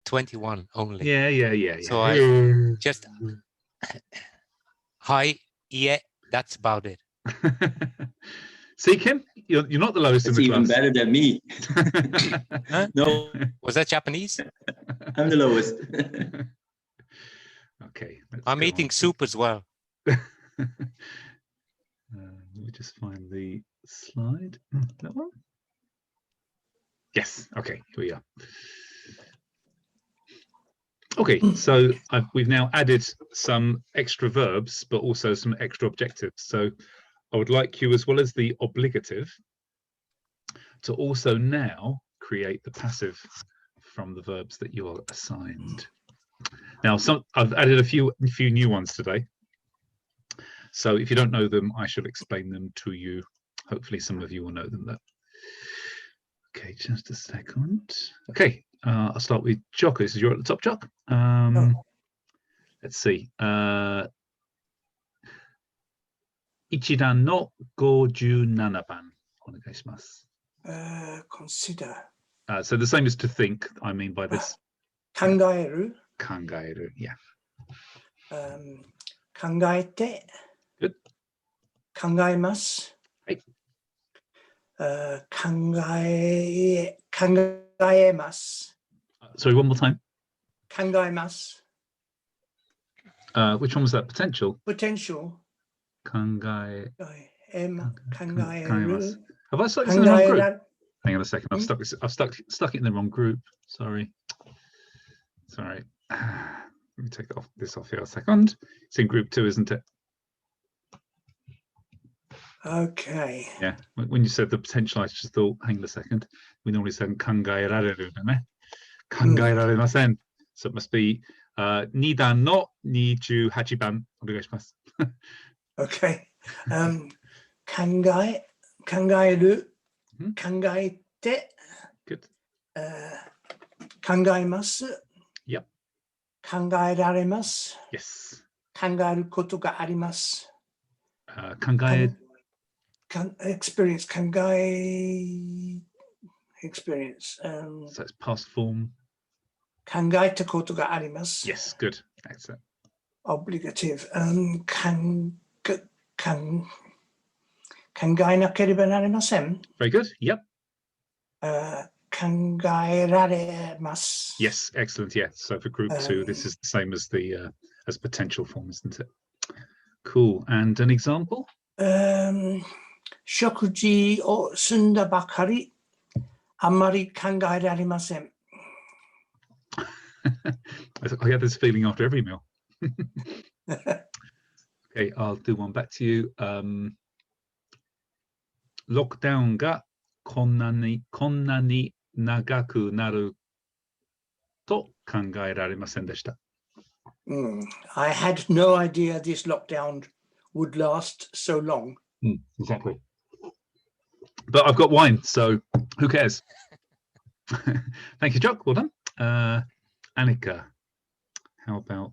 21 only. Yeah. So I just hi, yeah, that's about it. See, Kim, you're not the lowest It's in the even class. better than me. Huh? No, Was that Japanese? I'm the lowest. Okay, I'm eating soup as well. Let me just find the slide. That one? Yes. Okay, here we are. Okay, so we've now added some extra verbs, but also some extra objectives. So I would like you, as well as the obligative, to also now create the passive from the verbs that you're assigned. Now, I've added a few new ones today. So if you don't know them, I shall explain them to you. Hopefully some of you will know them though. Okay, just a second. Okay, I'll start with Jock. This is you're at the top, Jock. Let's see. 一段の57番お願いします。Consider. So the same as to think, I mean by this. 考える。考える, yeah. 考えて。Good. 考えます。はい。考えます。Sorry, one more time. 考えます。Which one was that? Potential? Potential. 考える。Have I stuck this in the wrong group? Hang on a second. I've stuck it in the wrong group. Sorry. Let me take this off here a second. It's in group 2, isn't it? Okay. Yeah. When you said the potential, I just thought, hang on a second. We normally say 考えられる, don't we? 考えられません. So it must be 2段の28番お願いします。Okay. 考える。考えて。Good. 考えます。Yep. 考えられます。Yes. 考えることがあります。考え experience. 考え experience. So it's past form. 考えたことがあります。Yes, good. Excellent. Obligative. 考えなければなりません。Very good. Yep. 考えられます。Yes, excellent. Yeah. So for group 2, this is the same as the as potential form, isn't it? Cool. And an example? 食事を済んだばかり、あまり考えられません。I had this feeling after every meal. Okay, I'll do one back to you. ロックダウンがこんなに長くなると考えられませんでした。I had no idea this lockdown would last so long. Exactly. But I've got wine, so who cares? Thank you, Jock. Well done. Annika, how about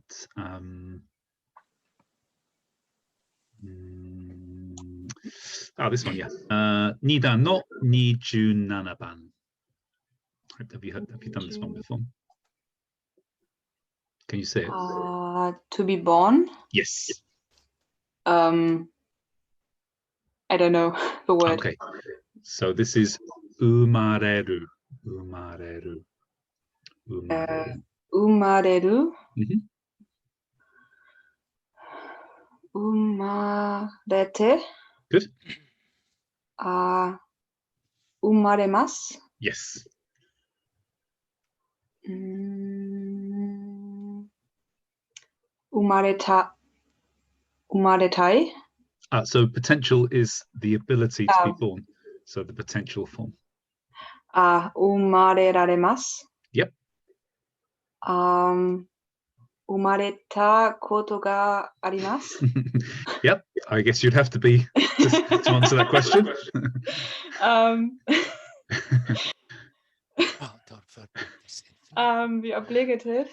this one, yeah. 2段の27番. Have you done this one before? Can you say it? To be born? Yes. I don't know the word. Okay. So this is 生まれる. 生まれる. 生まれる? 生まれて? Good. 生まれます? Yes. 生まれたい? So potential is the ability to be born. So the potential form. 生まれられます? Yep. 生まれたことがあります? Yep. I guess you'd have to be to answer that question. The obligative.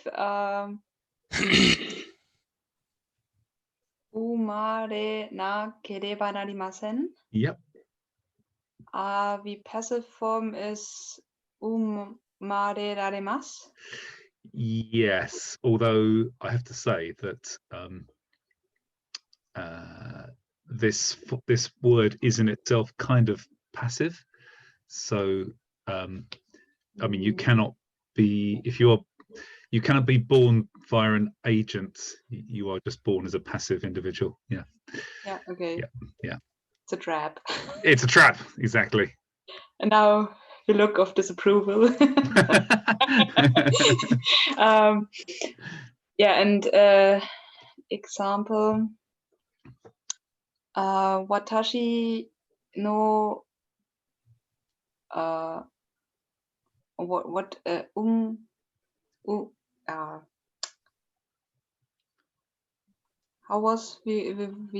生まれなければなりません? Yep. The passive form is 生まれられます? Yes, although I have to say that this word is in itself kind of passive. So I mean, you cannot be you cannot be born via an agent. You are just born as a passive individual. Yeah. Yeah, okay. Yeah. It's a trap. It's a trap, exactly. And now you look of disapproval. Yeah, and example, watashi no how was the verb?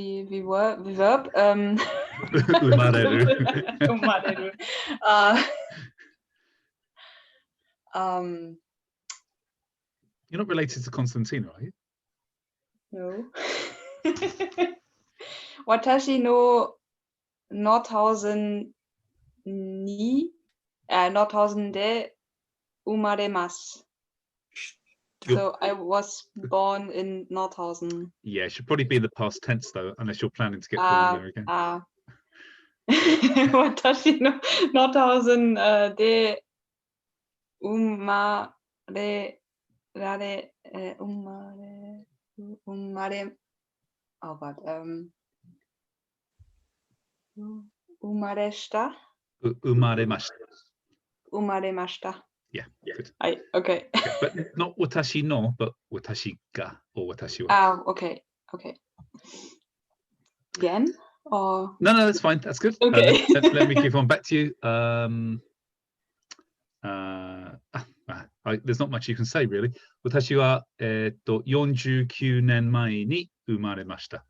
Umareru. Umareru. You're not related to Constantino, are you? No. Watashi no Nordhausen Nordhausen de umaremasu. So I was born in Nordhausen. Yeah, it should probably be in the past tense though, unless you're planning to get born there again. Watashi no Nordhausen de umareshita. Umaremashita. Yeah, good. Okay. But not watashi no, but watashi ga or watashi wa. Okay. Again? Or No, that's fine. That's good. Okay. Let me give one back to you. There's not much you can say really. Watashi wa 49 nen mae ni umaremashita.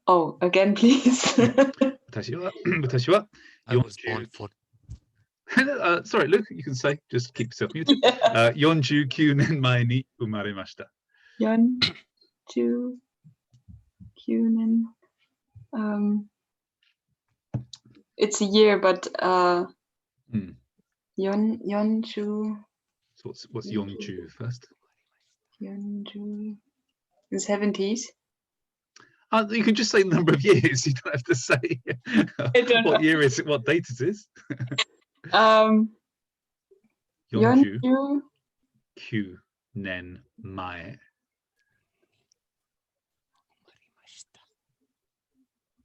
Oh, again, please. Watashi wa I was born for sorry, Luke, you can say, just keep yourself muted. 49 nen mae ni umaremashita. 49 nen. It's a year, but Yonju. So what's Yonju first? Yonju. The 70s. You can just say the number of years. You don't have to say what year is it, what date it is. Yonju Q nen mae.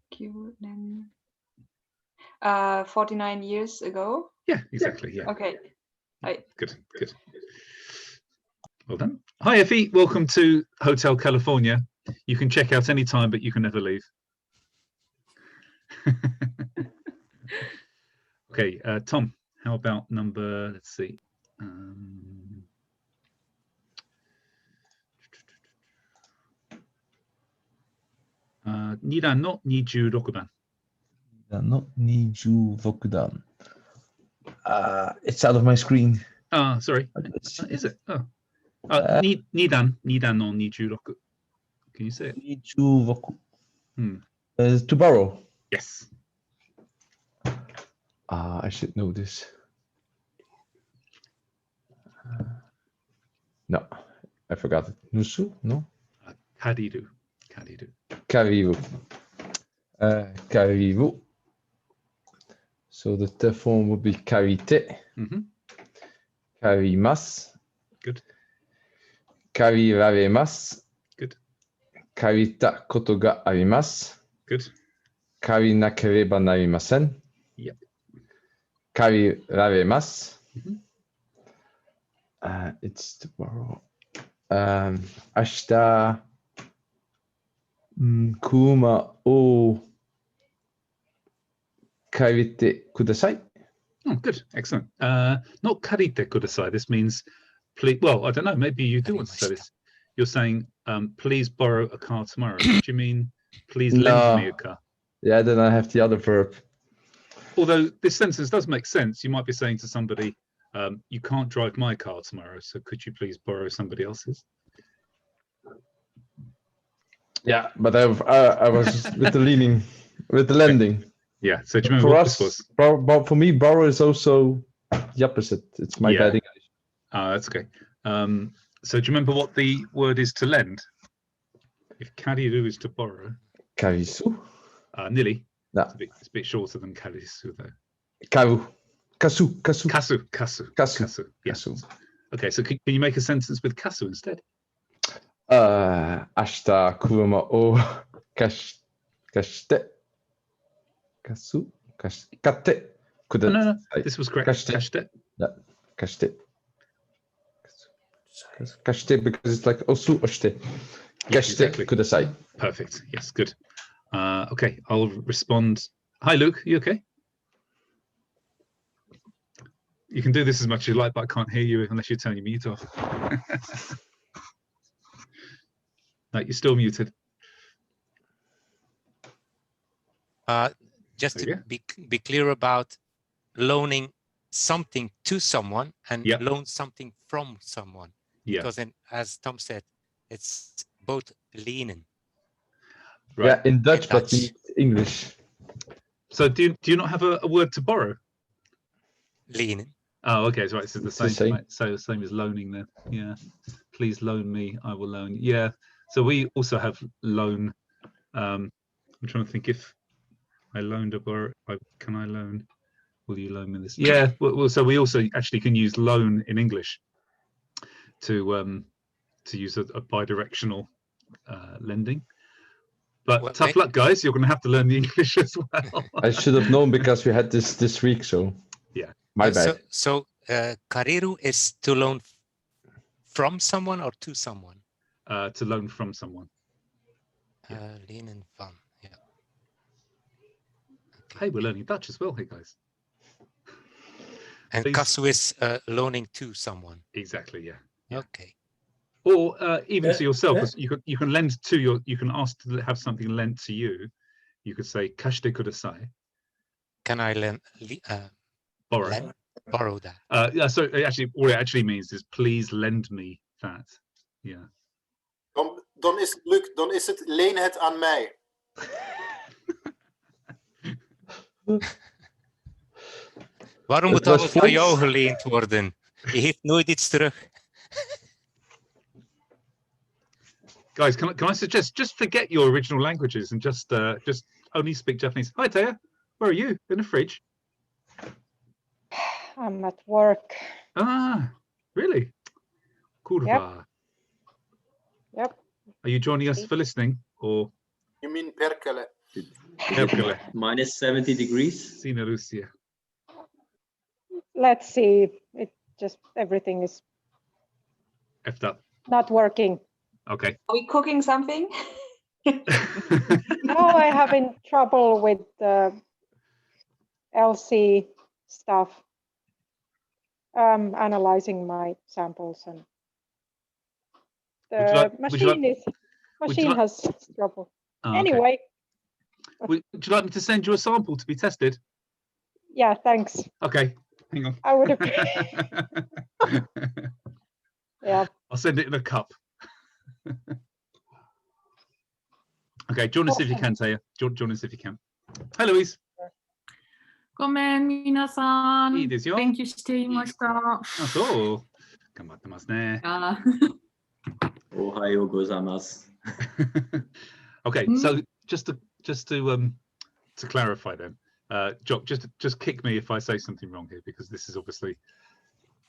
Q nen. 49 years ago. Yeah, exactly. Yeah. Okay. Good. Well done. Hi, Effie. Welcome to Hotel California. You can check out any time, but you can never leave. Okay, Tom, how about number, let's see. 2段の26番。の26段。It's out of my screen. Sorry. Is it?2段の26. Can you say it? 26. To borrow. Yes. I should know this. No, I forgot it. Nusu? No? Kariru. Kariru. Kariru. So the te form would be karite. Karimasu. Good. Kariraremasu. Good. Karita koto ga arimasu. Good. Karinakereba narimasen. Yep. Kariraremasu. It's tomorrow. Ashita kuma o karite kudasai. Oh, good. Excellent. Not karite kudasai. This means, please. Well, I don't know. Maybe you do want to say this. You're saying, please borrow a car tomorrow. Do you mean, please lend me a car? Yeah, then I have the other verb. Although this sentence does make sense. You might be saying to somebody, you can't drive my car tomorrow, so could you please borrow somebody else's? Yeah, but I was with the leaning, with the lending. Yeah, so do you remember For what us, this was? for me, borrow is also the opposite. It's my bad English. That's okay. So do you remember what the word is to lend? If kariru is to borrow, Karisu. nearly. No. It's a bit shorter than karisu though. Karu. Kasu. Kasu. Kasu. Kasu. Yeah. Kasu. Okay, so can you make a sentence with kasu instead? Ashita kuruma o kashite. Kasu. Katte. No. This was correct. Kashite. Kashite. Kashite. Kashite because it's like osu oshite. Yes, Kashite exactly. kudasai. Perfect. Yes, good. Okay, I'll respond. Hi, Luke. You okay? You can do this as much as you like, but I can't hear you unless you turn your mute off. No, you're still muted. Just There you to be clear about loaning something to someone and Yep. loan something from someone. Yeah. Because then, as Tom said, it's both lenen. Right. Yeah, in Dutch, but Dutch. in English. So do you not have a word to borrow? Lenen. Oh, okay. So right, this is the It's the same. same. Right? So same as loaning then. Yeah. Please loan me. I will loan. Yeah. So we also have loan. I'm trying to think if I loaned a borrow. Can I loan? Will you loan me this? Yeah. Well, so we also actually can use loan in English to use a bidirectional lending. But Well, tough luck, guys. You're going to have to learn the English as well. I should have known because we had this week, so. Yeah. My bad. So kariru is to loan from someone or to someone? To loan from someone. Lenen van. Yeah. Hey, we're learning Dutch as well, hey guys. And Please. kasu is loaning to someone. Exactly, yeah. Yeah. Okay. Or even to yourself, yeah. 'cause you can lend to you can ask to have something lent to you. You could say kashite kudasai, Can I borrow. borrow that? Yeah, so actually, what it actually means is please lend me that. Yeah. Dan is Luc, dan is het leen het aan mij. Waarom moet Het was alles aan jou Frans. geleend worden? Je heeft nooit iets terug. Guys, can I suggest just forget your original languages and just only speak Japanese? Hi Taya, where are you? In the fridge? I'm at work. Ah, really? Kurva. Yep. Are you joining us for listening or You mean perkele. Minus 70 degrees. Sina Lucia? Let's see. It just everything is Effed up. not working. Okay. Are we cooking something? No, I have in trouble with the LC stuff. Analyzing my samples and Would you the like- would you like- machine like- has trouble. Oh, okay. Anyway, Would you like me to send you a sample to be tested? yeah, thanks. Okay, hang on. I would have. Yeah. I'll send it in a cup. Okay, join us if you can, Taya. Join us if you can. Hi, Louise. ごめん、皆さん。いいですよ。勉強していました。あ、そう。頑張ってますね。あ Ohayo gozaimasu. Okay, so just to clarify then, Jock, just kick me if I say something wrong here, because this is obviously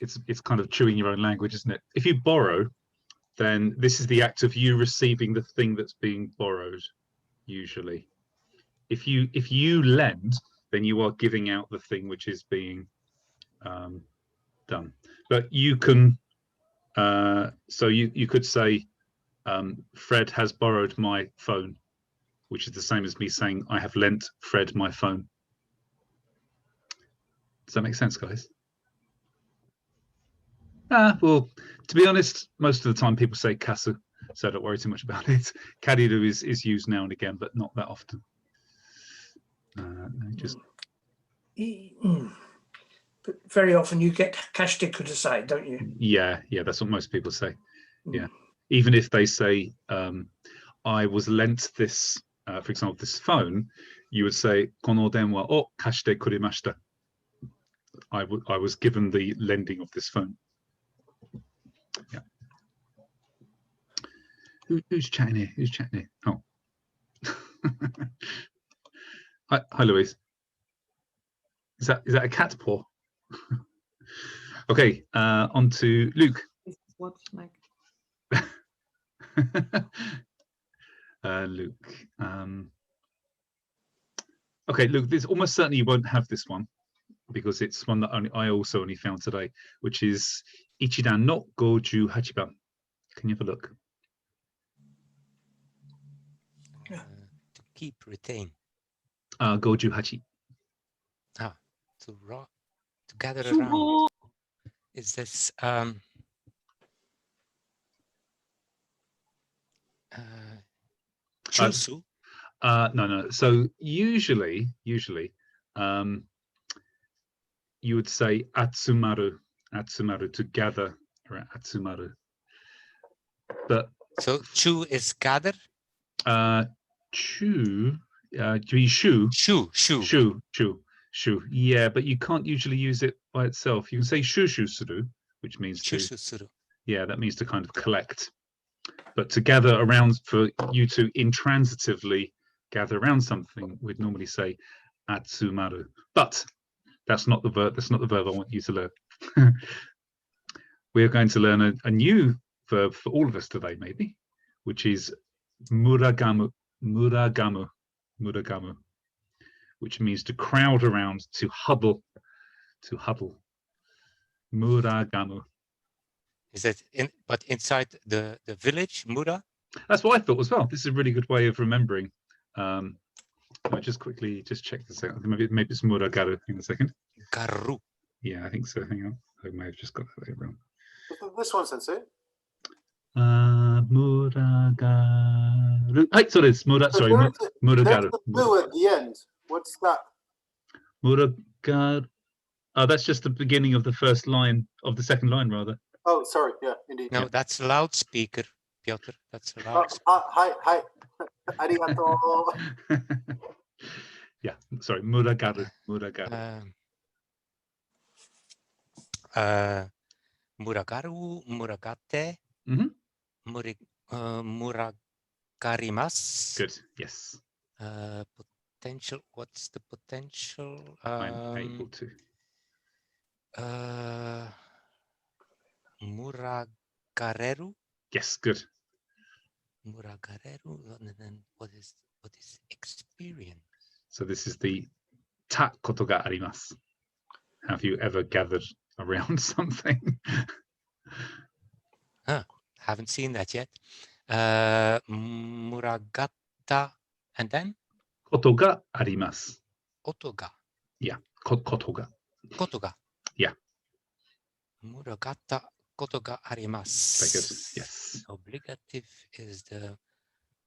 it's kind of chewing your own language, isn't it? If you borrow, then this is the act of you receiving the thing that's being borrowed, usually. If you lend, then you are giving out the thing which is being done. But you can, so you could say, Fred has borrowed my phone, which is the same as me saying I have lent Fred my phone. Does that make sense, guys? Well, to be honest, most of the time people say kasu, so don't worry too much about it. Kariru is used now and again, but not that often. Just But very often you get kashite kudasai, don't you? yeah, that's what most people say. Yeah, even if they say I was lent this, for example, this phone, you would say kono denwa o kashite kurimashita. I was given the lending of this phone. Who's chatting here? Who's chatting here? Oh. Hi, Louise. Is that a cat paw? Okay, on to Luke. This is what's like. Luke. Okay, Luke, this almost certainly you won't have this one because it's one that I also only found today, which is Ichidan no Goju Hachiban. Can you have a look? To keep, retain. Goju Hachi. To gather around. Is this Chusu? No. So usually, you would say Atsumaru to gather, right? Atsumaru. But So chu is gather? Chu, shu. Shu. Yeah, but you can't usually use it by itself. You can say shushu suru, which means to, Shusuru. yeah, that means to kind of collect. But to gather around, for you to intransitively gather around something, we'd normally say atsumaru. But that's not the verb. That's not the verb I want you to learn. We are going to learn a new verb for all of us today, maybe, which is muragamu, which means to crowd around, to huddle. Muragamu. Is that but inside the village, Mura? That's what I thought as well. This is a really good way of remembering. I just quickly check this out. Maybe it's Muragaru in a second. Garu. Yeah, I think so. Hang on. I may have just got that wrong. This one, Sensei. Muragaru. Hey, so it's Muragaru. There's the blue at the end. What's that? Muragaru. Oh, that's just the beginning of the first line, of the second line, rather. Oh, sorry. Yeah, indeed. No, that's loudspeaker, Piotr. That's a loudspeaker. Hi. Arigato. Yeah, sorry. Muragaru. Muragaru, Muragate, Muragarimasu. Good. Yes. Potential. What's the potential? I'm able to. Muragareru. Yes. Good. Muragareru. And then what is experience? So this is the ta koto ga arimasu. Have you ever gathered around something? Haven't seen that yet. Muragata, and then Koto ga arimasu. Otoga. Yeah, koto ga. Kotoga. Yeah. Muragata kotoga arimasu. Very good. Yes. Obligative is the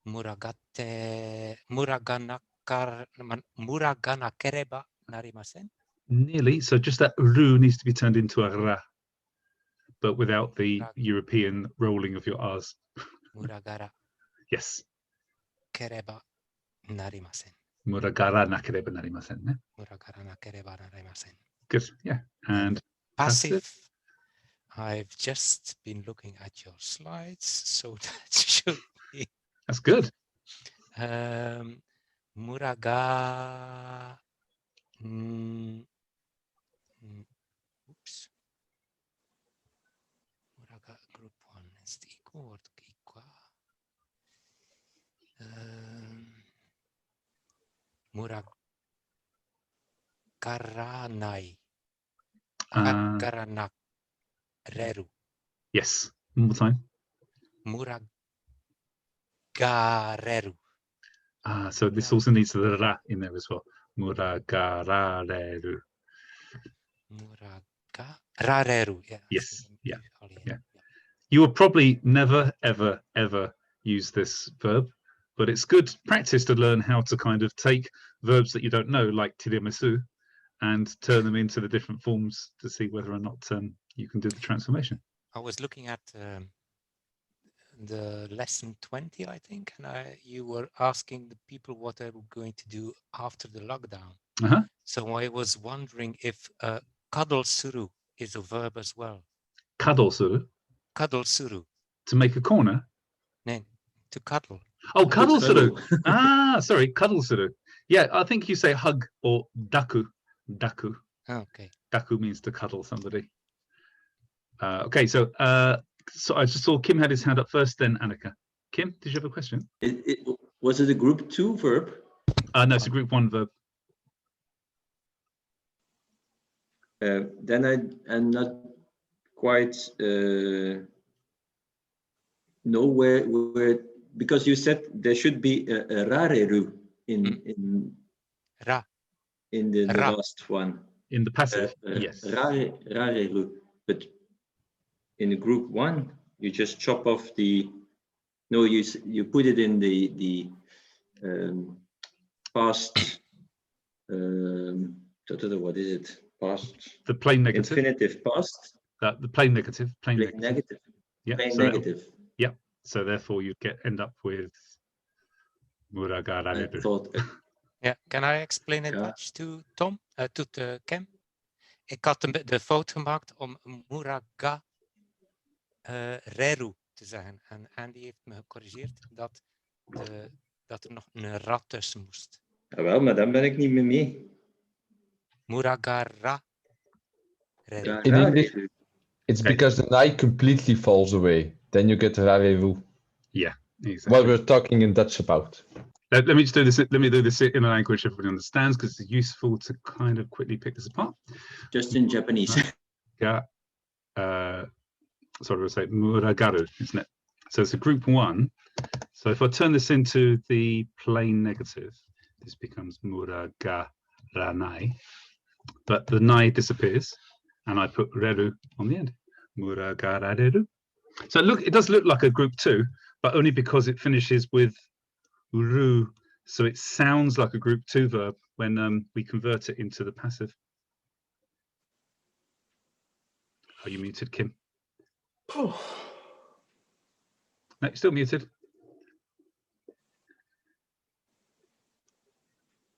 muragate muraganakereba narimasen. Nearly. So just that ru needs to be turned into a ra, but without the European rolling of your r's. Muragara Yes. kereba narimasen. Muragara nakereba narimasen. Yeah? Muragara nakereba narimasen. Good. Yeah. And Passive. I've just been looking at your slides, so that should be. That's good. Muraga. Oops. Muraga group 1 is the equal word. Muragaranai. Reru. Yes. One more time. Muragareru. So this also needs the ra in there as well. Muragarareru. Rareru. Yeah. Yes. Yeah. You will probably never, ever, ever use this verb, but it's good practice to learn how to kind of take verbs that you don't know, like tiramisu, and turn them into the different forms to see whether or not you can do the transformation. I was looking at the lesson 20, I think, and you were asking the people what they were going to do after the lockdown. So I was wondering if cuddle suru is a verb as well. Cuddle suru. Cuddle suru. To make a corner. No, to cuddle. Oh, cuddle suru. Cuddle. Ah, sorry, cuddle suru. Yeah, I think you say hug or daku. Daku. Okay. Daku means to cuddle somebody. Okay, so I just saw Kim had his hand up first, then Annika. Kim, did you have a question? Was it a group 2 verb? No, it's a group 1 verb. Then I'm not quite know where because you said there should be a rareru in the Ra. last one. In the passive, yes. Rareru, but in the group 1 you just chop off the. No, you put it in the past. What is it? Past. The plain negative. Infinitive past. The plain negative. Plain negative. Yeah. Plain so negative. Yeah. So therefore, you'd end up with muragarareru. I thought. Ja, can I explain it much to Tom? To Kim? Ik had de fout gemaakt om muraga reru te zeggen. En Andy heeft me gecorrigeerd dat er nog een ra tussen moest. Jawel, maar dan ben ik niet meer mee. Muragara reru. In English, it's because the nai completely falls away. Then you get rareru. Yeah, exactly. What we're talking in Dutch about. Let me just do this. Let me do this in a language everybody understands, because it's useful to kind of quickly pick this apart. Just in Japanese. Yeah. Sorry, we'll say muragaru, isn't it? So it's a group 1. So if I turn this into the plain negative, this becomes muragaranai. But the nai disappears, and I put reru on the end. Muragarareru. So look, it does look like a group 2, but only because it finishes with uru, so it sounds like a group 2 verb when we convert it into the passive. Are you muted, Kim? No, you're still muted.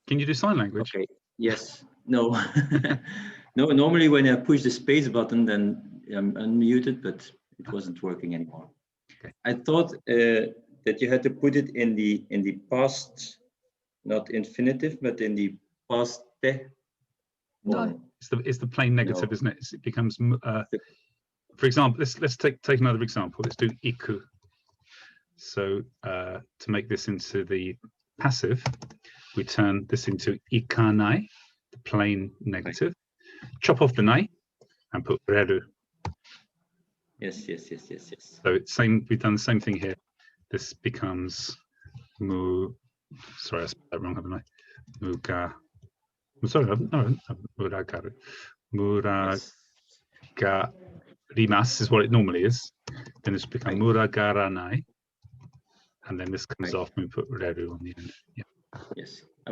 Can you do sign language? Okay. Yes. No. No. Normally, when I push the space button, then I'm unmuted, but it wasn't working anymore. Okay. I thought that you had to put it in the past, not infinitive, but in the past. No. It's the plain negative, No. isn't it? It becomes. For example, let's take another example. Let's do iku. So to make this into the passive, we turn this into ikanai, the plain negative. Chop off the nai and put reru. Yes. So it's same. We've done the same thing here. This becomes mu. Sorry, I spelled that wrong, haven't I? Muga. I'm sorry, no, muragaru. Muragarimas is what it normally is. Then it's become muragaranai, and then this comes off and we put reru on the end. Yeah. Yes. I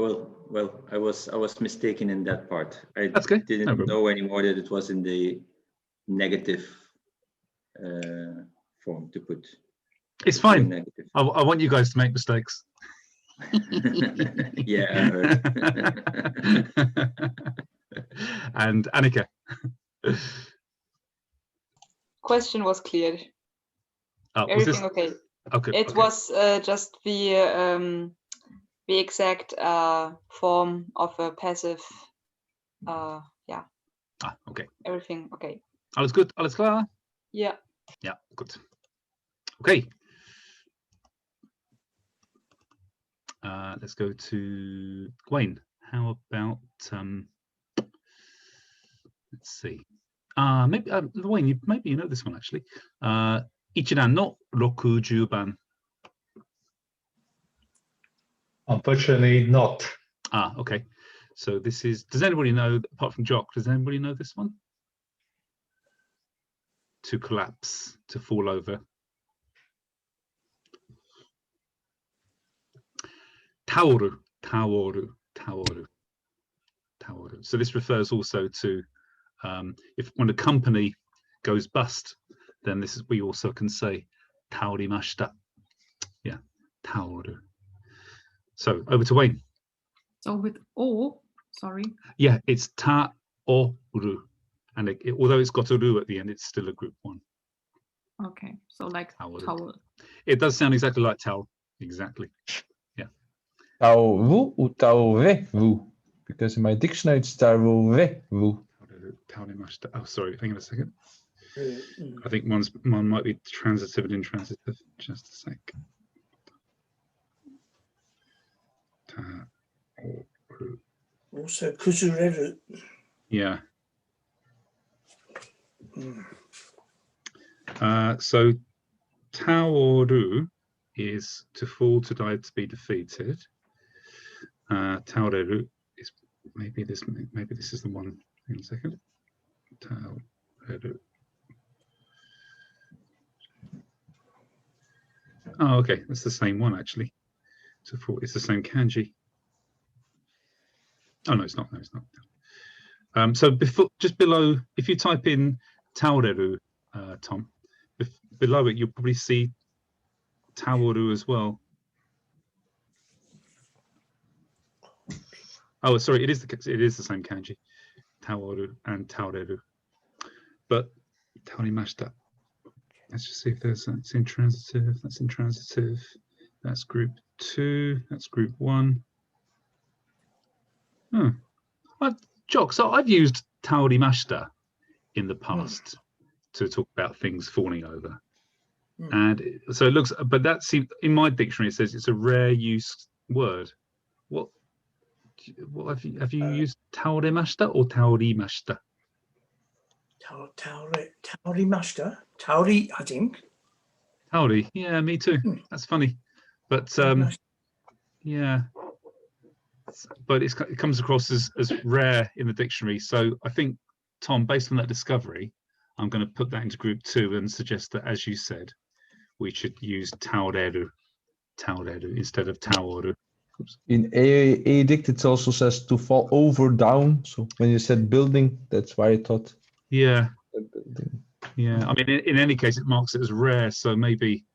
was mistaken in that part. I That's good. didn't know anymore that it was in the negative form to put. It's fine. Negative. I want you guys to make mistakes. Yeah, I heard. And Annika. Question was clear. Oh, Everything okay. Okay. It was just the exact form of a passive. Yeah. Okay. Everything okay. Alles gut? Alles klar? Yeah. Yeah, good. Okay. Let's go to Wayne. How about let's see. Maybe Wayne, maybe you know this one actually. Ichidan no 60番. Unfortunately not. Okay. So this is, does anybody know, apart from Jock, does anybody know this one? To collapse, to fall over. Taoru, taoru, taoru, taoru. So this refers also to if when a company goes bust, then this is, we also can say taorimashita. Yeah, taoru. So over to Wayne. So with O, sorry. Yeah, it's ta-oru. And although it's got a ru at the end, it's still a group 1. Okay, so like Taoru. towel. It does sound exactly like tau. Exactly. Yeah. Taoru or taorewu? Because in my dictionary it's taorewu. Oh, sorry. Hang on a second. I think one might be transitive and intransitive. Just a sec. Also kuzureru. Yeah. So taoru is to fall, to die, to be defeated. Taoreru is maybe this is the one. Hang on a second. Taoreru. Oh, okay, that's the same one actually. So it's the same kanji. Oh no, it's not. No, it's not. So just below, if you type in taoreru, Tom, below it you'll probably see taoru as well. Oh, sorry, it is the same kanji, taoru and taoreru. But taorimashita. Let's just see if it's intransitive. That's intransitive. That's group 2. That's group 1. Jock, so I've used taorimashita in the past to talk about things falling over. And so it looks, but that seems, in my dictionary it says it's a rare use word. What have you used taorimashita or taorimashita? Taorimashita? Taori, I think. Taori, yeah, me too. That's funny. But yeah. But it comes across as rare in the dictionary. So I think, Tom, based on that discovery, I'm going to put that into group 2 and suggest that, as you said, we should use taoreru instead of taoru. Oops. In Edict, it also says to fall over, down. So when you said building, that's why I thought. Yeah. Yeah. I mean, in any case, it marks it as rare. So maybe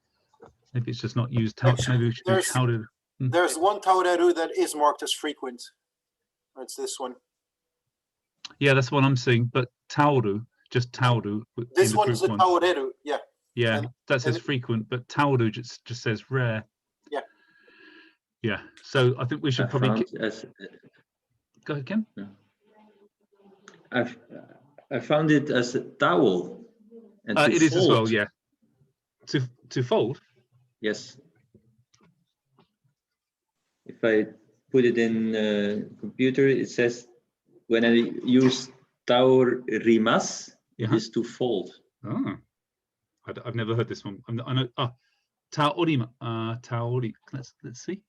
it's just not used. Maybe we should use taoreru. There's one taoreru that is marked as frequent. It's this one. Yeah, that's what I'm seeing. But taoru, just taoru. This one is a taoreru, yeah. Yeah, that says frequent, but taoru just says rare. Yeah. Yeah. So I think we should probably go ahead, Ken. I found it as a towel. And it is as well, yeah. To fold? Yes. If I put it in computer, it says when I use taorimas, it is to fold. Oh, I've never heard this one. I know. Taorima. Taori. Let's see.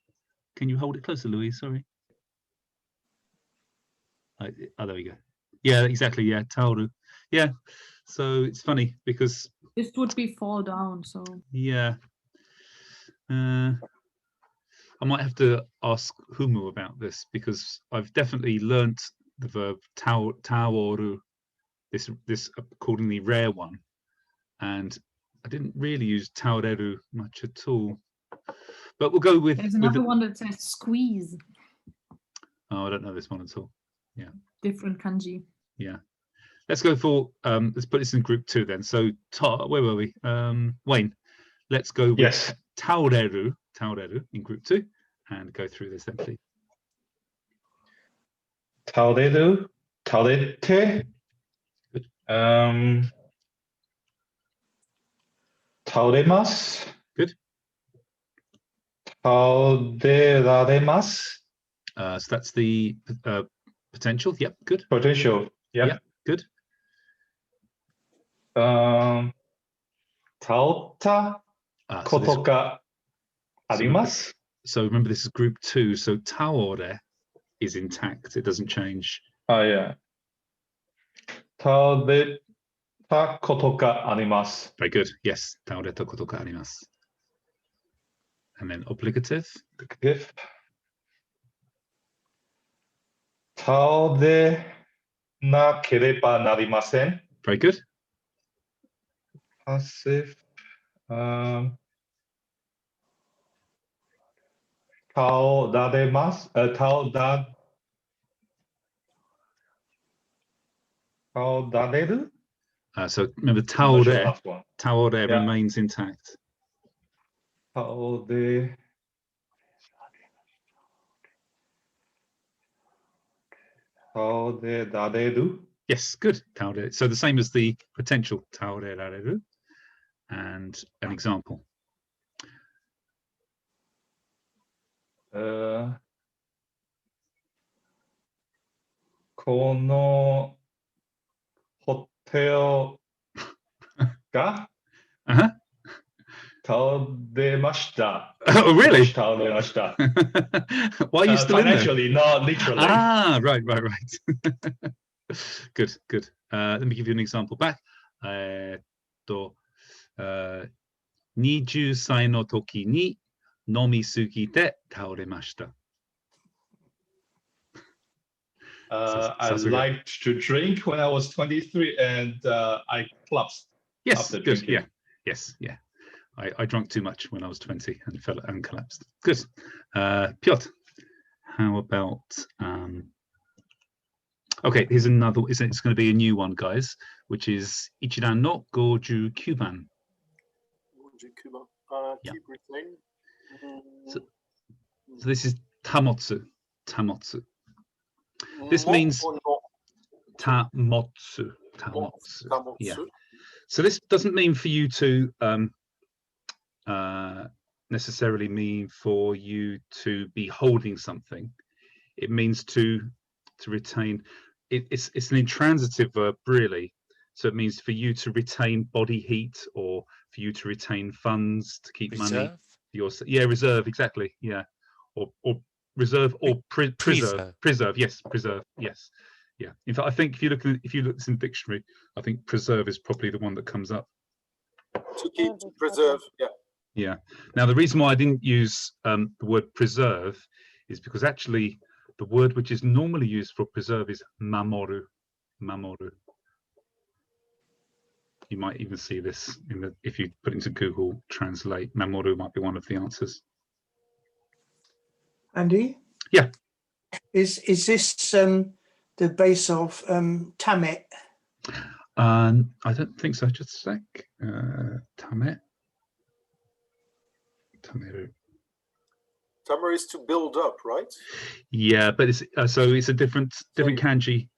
Can you hold it closer, Louise? Sorry. Oh, there we go. Yeah, exactly. Yeah, taoru. Yeah. So it's funny because this would be fall down. So yeah. I might have to ask Humu about this because I've definitely learnt the verb taoru, this accordingly rare one, and I didn't really use taoreru much at all. But we'll go with. There's another one that says squeeze. Oh, I don't know this one at all. Yeah. Different kanji. Yeah. Let's go for. Let's put this in group 2 then. So where were we? Wayne. Let's go with taoreru in group 2 and go through this then, please. Taoreru, taorete, taoremasu. Good. Taoreraremasu. So that's the potential. Yep, good. Potential. Yep. Yep, good. Taota koto ga arimasu. So remember, this is group 2. So taore is intact; it doesn't change. Oh yeah. Taoreta koto ga arimasu. Very good. Yes, taoreta koto ga arimasu. And then obligative. Obligative. Taore nakereba narimasen. Very good. Passive. Taoraremasu. Taorareru. So remember, taore remains intact. 顔で、顔でられる Yes, good. Taore. So the same as the potential taorerareru. And an example. このホテルが Uh-huh. 倒れました。 Oh, really? 倒れました。 Why are you still in there? Financially, not literally. Ah, right. Good, good. Let me give you an example back. 20歳の時に飲みすぎて倒れました。 I liked to drink when I was 23 and I collapsed. Yes, after good. drinking. Yeah, yes, yeah. I drank too much when I was 20 and fell and collapsed. Good. Piotr, how about okay, here's another. It's going to be a new one, guys, which is Ichiran no Goju Kyuban. Yeah. Keep retaining. So this is tamotsu. Tamotsu. This means tamotsu. Tamotsu. Yeah. So this doesn't mean for you to necessarily mean for you to be holding something. It means to retain. It's an intransitive verb, really. So it means for you to retain body heat, or for you to retain funds, to keep money. Yeah, reserve, exactly. Yeah, or reserve or preserve. Preserve, yes, preserve, yes, yeah. In fact, I think if you look this in the dictionary, I think preserve is probably the one that comes up. To keep, to preserve, yeah. Yeah. Now the reason why I didn't use the word preserve is because actually the word which is normally used for preserve is mamoru. Mamoru. You might even see this in the, if you put into Google Translate, mamoru might be one of the answers. Andy? Yeah. Is this the base of Tamet? I don't think so. Just a sec. Tamet. Tameru. Tamer is to build up, right? Yeah, but it's so it's a different kanji.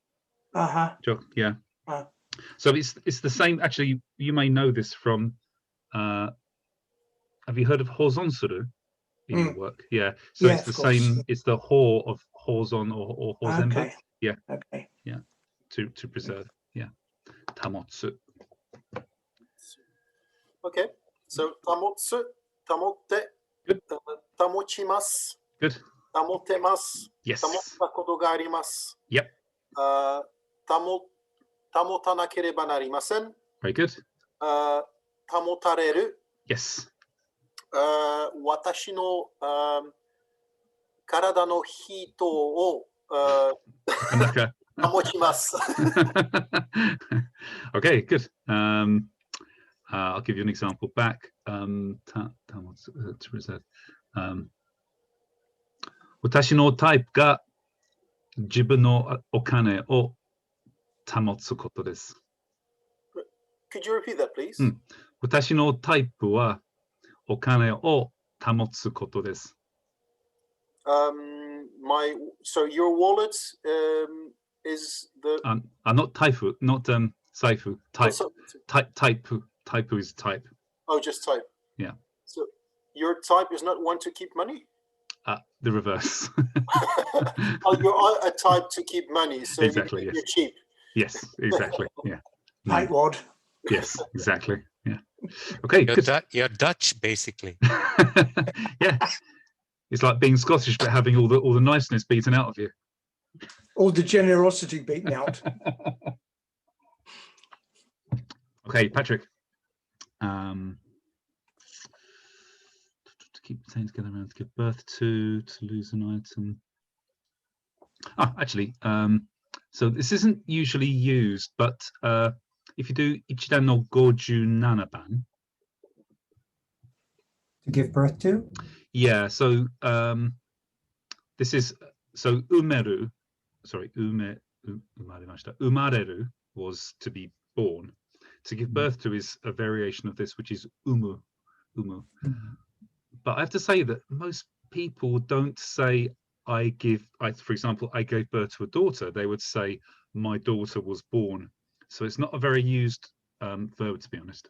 Yeah. So it's the same. Actually, you may know this from. Have you heard of hozonsuru in your work? Yeah. So yeah, it's the same. It's the ho of hozon or hozenbu. Okay. Yeah. Okay. Yeah. To preserve. Yeah. Tamotsu. Okay. So tamotsu, tamotte, tamochimasu. Good. Tamotemasu. Yes. Tamotta koto ga arimasu. Yep. Tamotanakereba narimasen. Very good. Tamotareru. Yes. Watashi no karada no hito o tamochimasu. Okay, good. I'll give you an example back. To reserve. 私のタイプが自分のお金を保つことです。 Could you repeat that, please? 私のタイプはお金を保つことです。So your wallet is the not type, not saifu. Type. So, Type is type. Oh, just type. Yeah. So your type is not one to keep money? The reverse. Oh, you're a type to keep money, so exactly, you're yes. cheap. Yes, exactly. Yeah. Tightwad. Yes, exactly. Yeah. Okay, good. You're Dutch, basically. Yeah. It's like being Scottish but having all the niceness beaten out of you. All the generosity beaten out. Okay, Patrick. To keep the things together around, to give birth to lose an item. Actually, so this isn't usually used, but if you do Ichidan no Goju Nanaban. To give birth to? Yeah, so this is, so umeru, sorry, umareru was to be born. To give birth to is a variation of this, which is umu. But I have to say that most people don't say for example, I gave birth to a daughter. They would say my daughter was born. So it's not a very used verb, to be honest.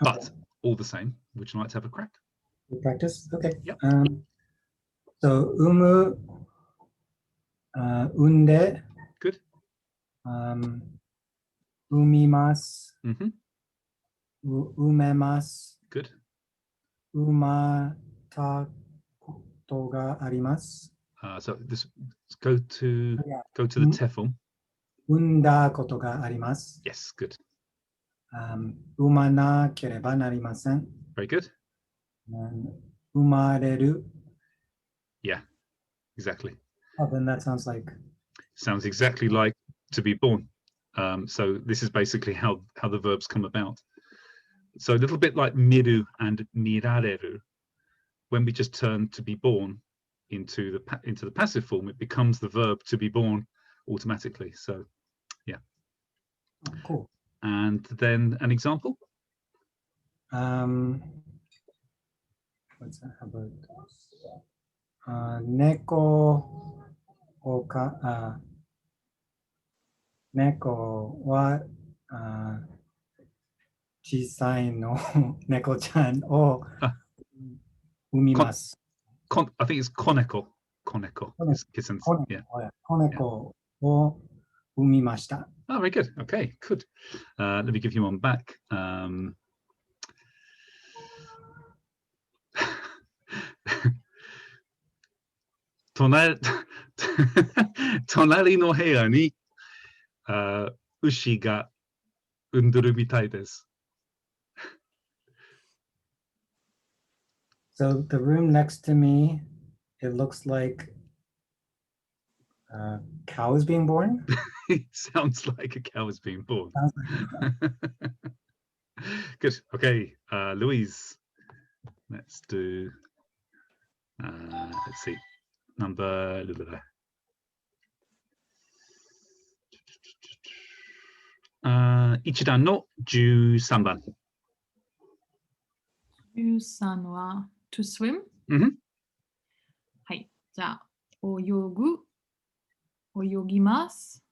Okay. But all the same, would you like to have a crack? We practice? Okay. Yep. So, umu, unde. Good. Umimasu. Umemasu. Good. Umata koto ga arimasu. So this go to the te form. Unda koto ga arimasu. Yes, good. Umanakereba narimasen. Very good. Umareru. Yeah, exactly. Oh, then that sounds like. Sounds exactly like to be born. So this is basically how the verbs come about. So a little bit like miru and mirareru. When we just turn to be born into the passive form, it becomes the verb to be born automatically. So, yeah. Oh, cool. And then an example. What's that? How about neko oka neko wa chisai no neko-chan o umimasu. I think it's koneko. Koneko. It's kittens. Yeah. Koneko o umimashita. Oh, very good. Okay, good. Let me give you one back. Tonari no heya ni ushi ga unduru mitai desu. So the room next to me, it looks like a cow is being born. It sounds like a cow is being born. Sounds like Good. Okay, Louise. Let's do. Let's see. Number. 1段の13番。13は to swim。はい。じゃあ、泳ぎます。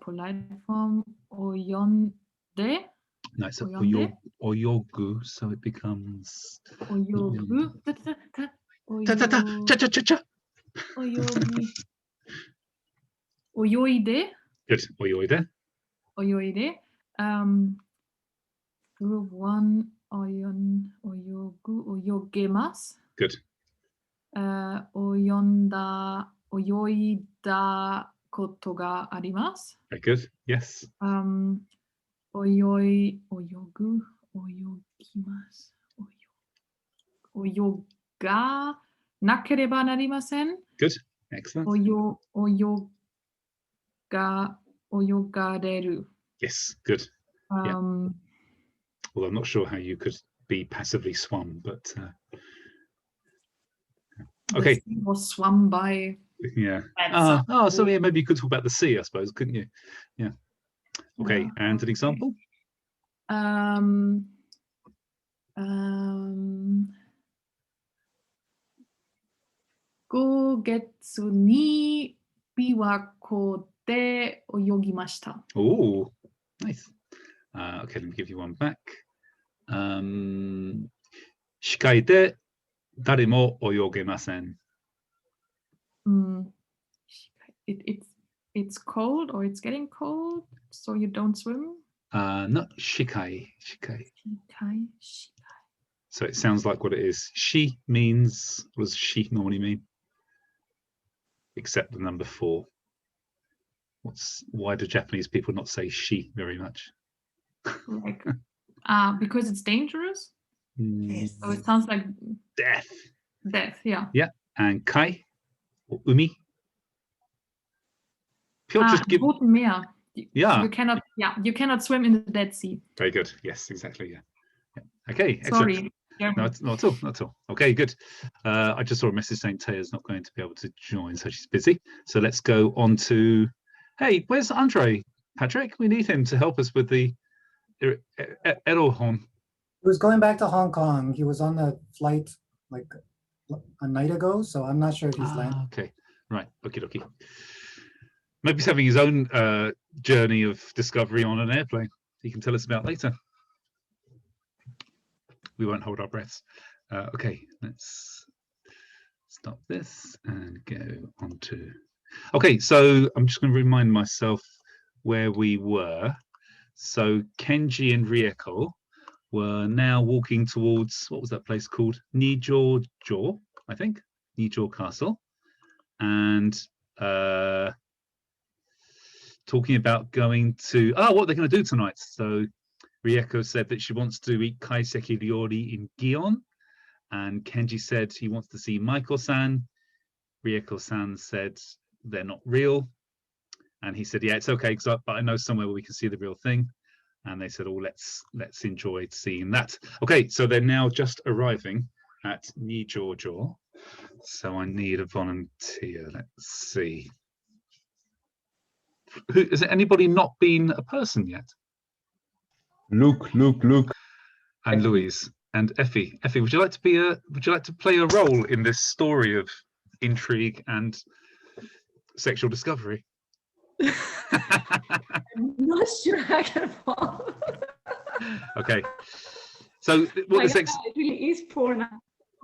polite form 泳んで。Nice. 泳ぐ so it becomes 泳ぐちゃ泳いで Good. 泳いで Group 1泳げます Good. 泳いだことがあります Very good. Yes. 泳ぎます泳がなければなりません Good. Excellent. 泳がれる Yes. Good. Yeah. Well, I'm not sure how you could be passively swum, but okay. Was swum by. Yeah. So yeah, maybe you could talk about the sea, I suppose, couldn't you? Yeah. Okay. Yeah. And an example. 5月に琵琶湖で泳ぎました。Oh, nice. Okay, let me give you one back. 視界で誰も泳げません。It's cold or it's getting cold, so you don't swim? No, 視界. So it sounds like what it is. She means, what does she normally mean? Except the number 4. Why do Japanese people not say she very much? Like, because it's dangerous? So it sounds like death. Death, yeah. Yeah, and kai or umi. Just give. Yeah. You cannot swim in the Dead Sea. Very good. Yes, exactly. Yeah. Okay. Sorry. No, not at all. Okay, good. I just saw a message saying Taya's not going to be able to join, so she's busy. So let's go on to. Hey, where's Andre? Patrick, we need him to help us with the Erohon. He was going back to Hong Kong. He was on the flight like a night ago, so I'm not sure if he's landed. Okay, right. Okie dokie. Maybe he's having his own journey of discovery on an airplane. He can tell us about later. We won't hold our breaths. Okay, let's stop this and go on to. Okay, so I'm just going to remind myself where we were. So Kenji and Rieko were now walking towards, what was that place called? Nijo-jo, I think. Nijo Castle. And talking about going to, what they're going to do tonight. So Rieko said that she wants to eat kaiseki ryori in Gion. And Kenji said he wants to see Maiko-san. Rieko-san said they're not real. And he said, yeah, it's okay, but I know somewhere where we can see the real thing. And they said, oh, let's enjoy seeing that. Okay, so they're now just arriving at Nijo-jo. So I need a volunteer. Let's see. Has anybody not been a person yet? Luke. And Louise and Effie. Effie, would you like to play a role in this story of intrigue and sexual discovery? I'm not sure I can follow. Okay. So what the sex? It really is porn.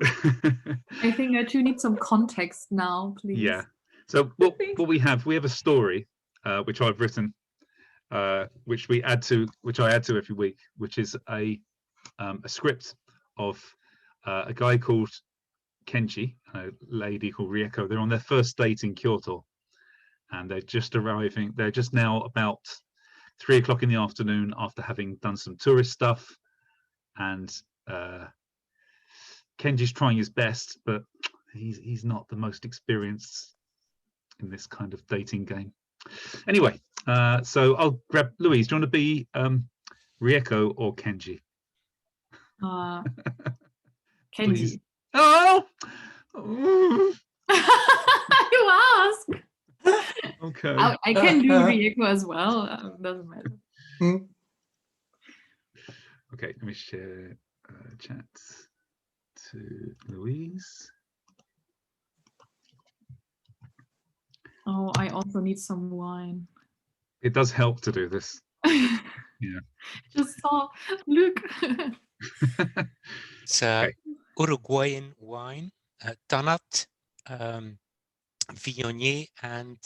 I think I do need some context now, please. Yeah. So what we have a story which I've written, which I add to every week, which is a script of a guy called Kenji, a lady called Rieko. They're on their first date in Kyoto, and they're just arriving. They're just now about 3 o'clock in the afternoon after having done some tourist stuff, and Kenji's trying his best, but he's not the most experienced in this kind of dating game. Anyway, so I'll grab Louise. Do you want to be Rieko or Kenji? Kenji. Please. Oh! You ask. Okay. I can do Rieko as well. Doesn't matter. Okay, let me share chat to Louise. Oh, I also need some wine. It does help to do this. Yeah. Just saw, look. It's Uruguayan wine, Tanat, Viognier, and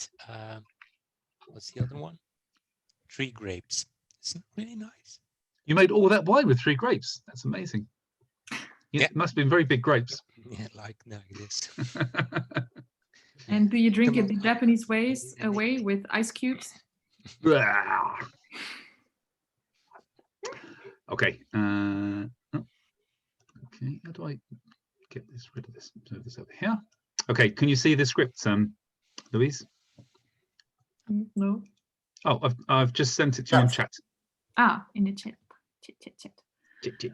what's the other one? 3 grapes. Isn't it really nice? You made all that wine with 3 grapes. That's amazing. Yeah, it must have been very big grapes. Yeah, like this. And do you drink it the Japanese way with ice cubes? Okay. Okay. How do I get rid of this? Move this over here. Okay. Can you see the script, Louise? No. Oh, I've just sent it to you in chat. In the chat. Chat.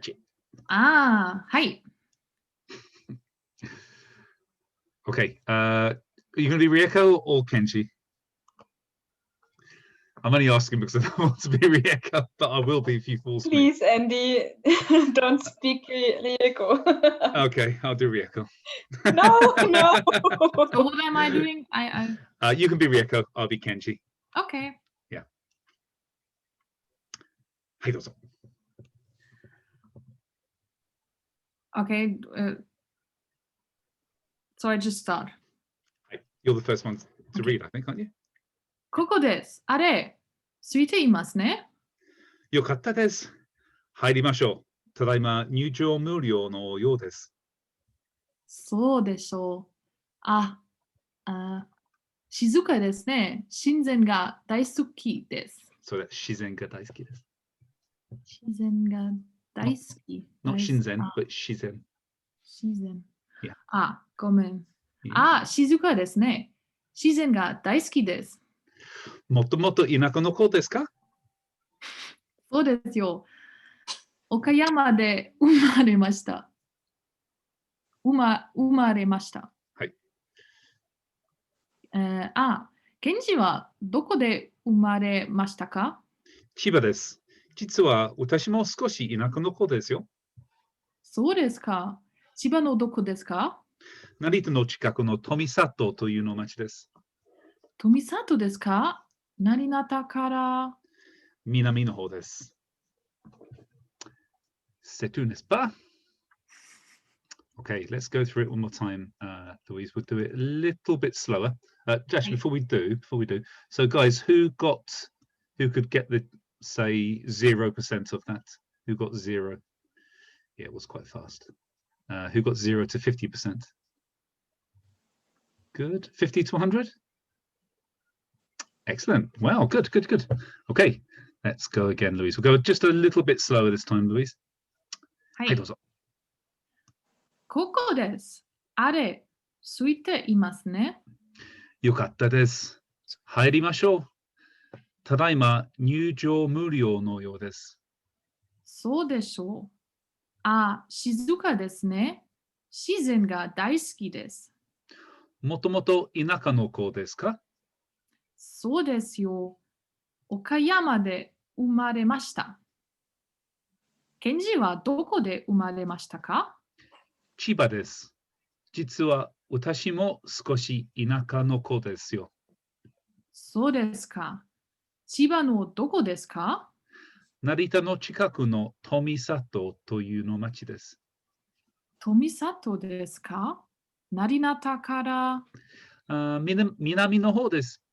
Chit. Hi. Okay. Are you going to be Rieko or Kenji? I'm only asking because I don't want to be Rieko, but I will be if you force me. Please, Andy, don't speak Rieko. Okay, I'll do Rieko. No. So what am I doing? You can be Rieko. I'll be Kenji. Okay. Yeah. Hey, dozo. Okay. So I just start. You're the first one to read, I think, aren't you? ここです。あれ、空いていますね。よかったです。入りましょう。ただいま入場無料のようです。そうでしょう。静かですね。自然が大好きです。それ、自然が大好きです。自然が大好き。Not 自然、but 自然。自然。Yeah. ごめん。静かですね。自然が大好きです。もともと田舎の子ですか？そうですよ。岡山で生まれました。生まれました。はい。ケンジはどこで生まれましたか？千葉です。実は私も少し田舎の子ですよ。そうですか。千葉のどこですか？成田の近くの富里というの町です。富里ですか？成田から南の方です。C'est tout, n'est-ce pas? Okay, let's go through it one more time, Louise. We'll do it a little bit slower. Actually, before we do, so guys, who could get the, say, 0% of that? Who got 0? Yeah, it was quite fast. Who got 0 to 50%? Good. 50 to 100? Excellent. Wow, good. Okay, let's go again, Louise. We'll go just a little bit slower this time, Louise. はい。はい、どうぞ。ここです。あれ、空いていますね。よかったです。入りましょう。ただいま入場無料のようです。そうでしょう。あ、静かですね。自然が大好きです。もともと田舎の子ですか？そうですよ。岡山で生まれました。ケンジはどこで生まれましたか？千葉です。実は私も少し田舎の子ですよ。そうですか。千葉のどこですか？成田の近くの富里というの町です。富里ですか？成田から南の方です。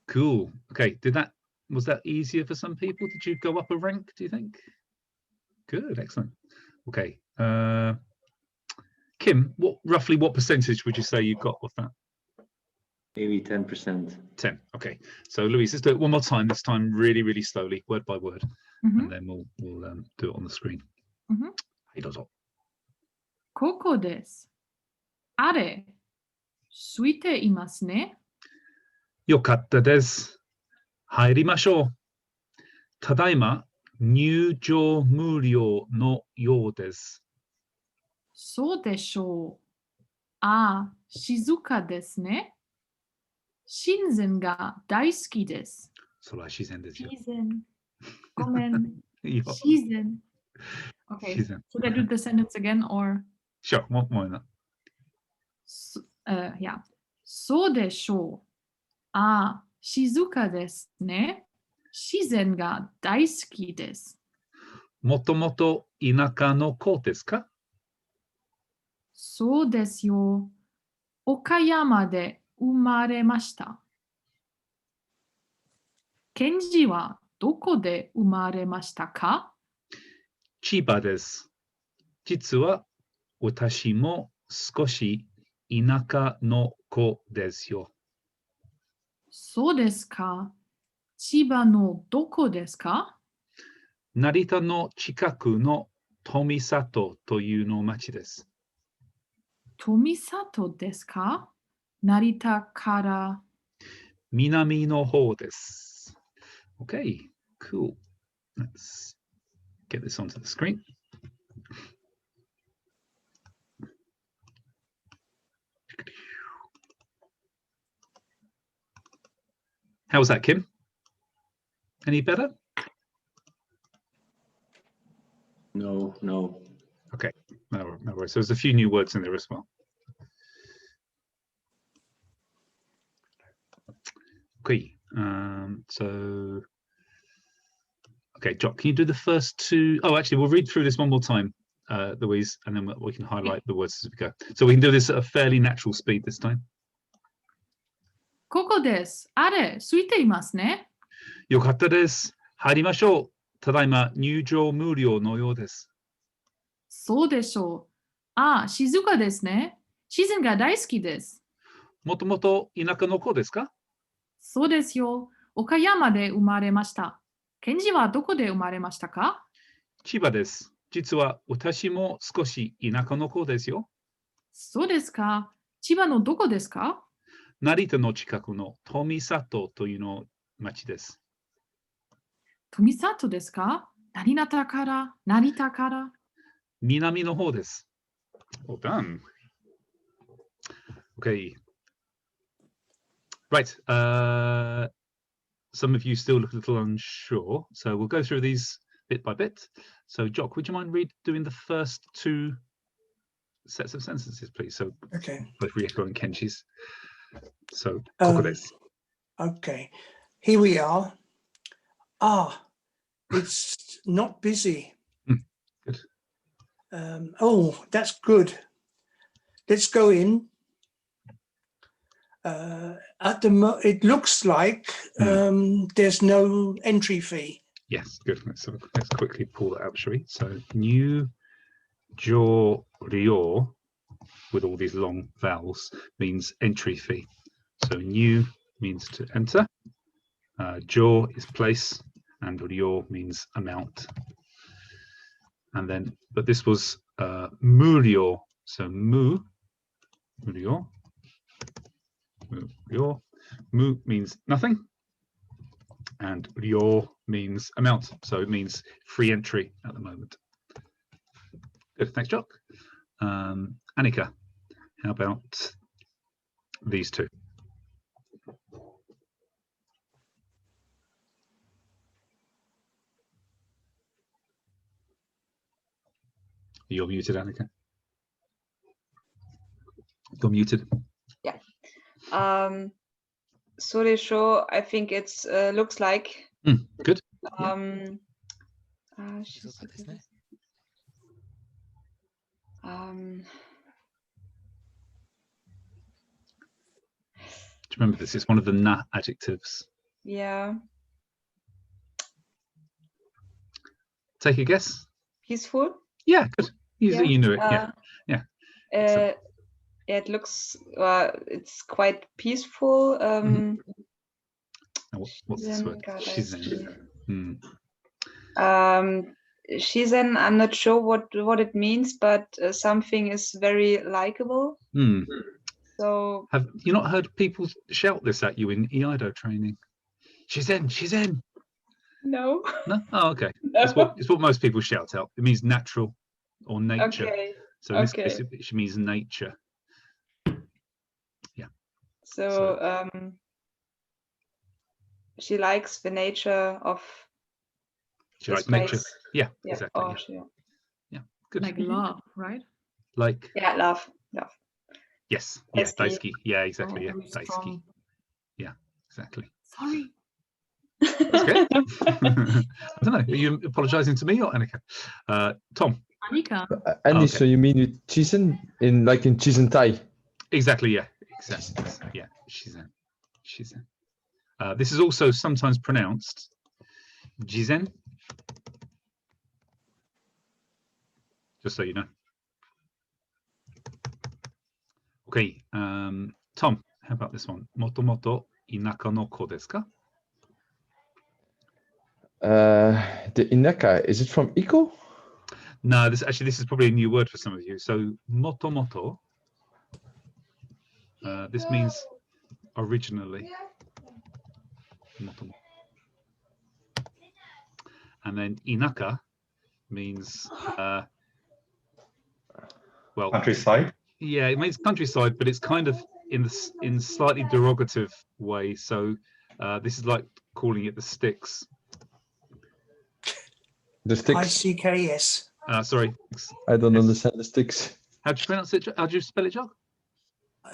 Cool. Okay, was that easier for some people? Did you go up a rank, do you think? Good, excellent. Okay. Kim, roughly what percentage would you say you got of that? Maybe 10%. 10. Okay. So Louise, let's do it one more time. This time, really, really slowly, word by word, and then we'll do it on the screen. はい、どうぞ。ここです。あれ、空いていますね。よかったです。入りましょう。ただいま入場無料のようです。そうでしょう。あ、静かですね。自然が大好きです。それは自然ですよ。自然。ごめん。いいよ。自然。Okay. 自然。 Should I do the sentence again or? Sure, one more than that. Yeah. そうでしょう。あ、静かですね。自然が大好きです。もともと田舎の子ですか？そうですよ。岡山で生まれました。ケンジはどこで生まれましたか？千葉です。実は私も少し田舎の子ですよ。そうですか。千葉のどこですか？成田の近くの富里というの町です。富里ですか？成田から南の方です。Okay, cool. Let's get this onto the screen. How was that, Kim? Any better? No. Okay, no worries. So there's a few new words in there as well. Okay, okay, Jock, can you do the first two? Oh, actually, we'll read through this one more time, Louise, and then we can highlight the words as we go. So we can do this at a fairly natural speed this time. ここです。あれ、空いていますね。よかったです。入りましょう。ただいま入場無料のようです。そうでしょう。あ、静かですね。自然が大好きです。もともと田舎の子ですか？そうですよ。岡山で生まれました。ケンジはどこで生まれましたか？千葉です。実は私も少し田舎の子ですよ。そうですか。千葉のどこですか？成田の近くの富里というの町です。富里ですか？成田から。南の方です。Well done. Okay. Right. Some of you still look a little unsure, so we'll go through these bit by bit. So, Jock, would you mind doing the first two sets of sentences, please? So, Okay. both Rieko and Kenji's. So, koko desu. Okay. Here we are. Ah, it's not busy. Good. Oh, that's good. Let's go in. It looks like there's no entry fee. Yes, good. Let's quickly pull that out, shall we? So, new jo ryo with all these long vowels means entry fee. So, new means to enter. Jo is place, and ryo means amount. And then, but this was muryo. So, muryo. Mu means nothing, and ryo means amount, so it means free entry at the moment. Good, thanks, Jock. Annika, how about these two? You're muted, Annika. You're muted. Yeah. Soresho, I think it's looks like. Good. Do you remember this? It's one of the na adjectives. Yeah. Take a guess. Peaceful. Yeah, good. Yeah. You knew it. Yeah. It looks. It's quite peaceful. What's this word? Shizen. Shizen. I'm not sure what it means, but something is very likable. So. Have you not heard people shout this at you in Iaido training? Shizen. No. No. Oh, okay. No. It's what most people shout out. It means natural or nature. Okay. So in this case, it means nature. Yeah. So she likes the nature of. She likes nature. Yeah. Exactly. Oh, yeah. Good. Like love, right? Like. Yeah, love. Yes. Yes. Daisuki. Yeah. Exactly. Yeah. Very Daisuki. strong. Yeah. Exactly. Sorry. That's okay. I don't know. Are you apologizing to me or Annika? Tom. Annika. Andy, okay. so you mean with Chizen in Chisentai? Exactly. Yeah. Exactly. Yeah. Shizen. This is also sometimes pronounced Jizen. Just so you know. Okay. Tom, how about this one? Motomoto inaka no ko desu ka? The inaka, is it from Iko? No, this is probably a new word for some of you. So motomoto, this means originally. Motomoto. And then inaka means well, countryside. Yeah, it means countryside, but it's kind of in slightly derogative way. So this is like calling it the sticks. The sticks. ICKS. Sorry. I don't understand the sticks. How do you pronounce it? How do you spell it, Jock?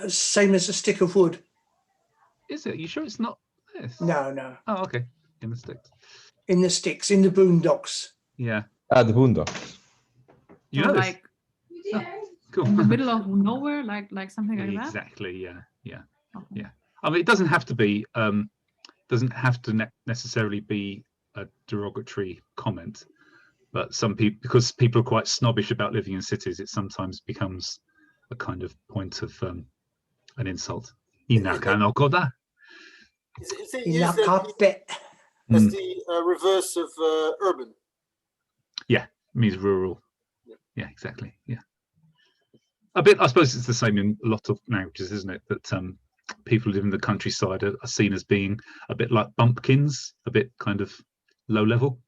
Same as a stick of wood. Is it? You sure it's not this? No. Oh, okay. In the sticks. In the sticks, in the boondocks. Yeah. The boondocks. You know this? Like Cool. in the middle of nowhere, like something like that. Exactly. Yeah. Okay. Yeah. I mean, it doesn't have to be. Doesn't have to necessarily be a derogatory comment, but some people, because people are quite snobbish about living in cities, it sometimes becomes a kind of point of an insult. Inaka no koda. Is it used as the reverse of urban? Yeah, it means rural. Yeah, exactly. Yeah. A bit. I suppose it's the same in a lot of languages, isn't it? That people who live in the countryside are seen as being a bit like bumpkins, a bit kind of low level.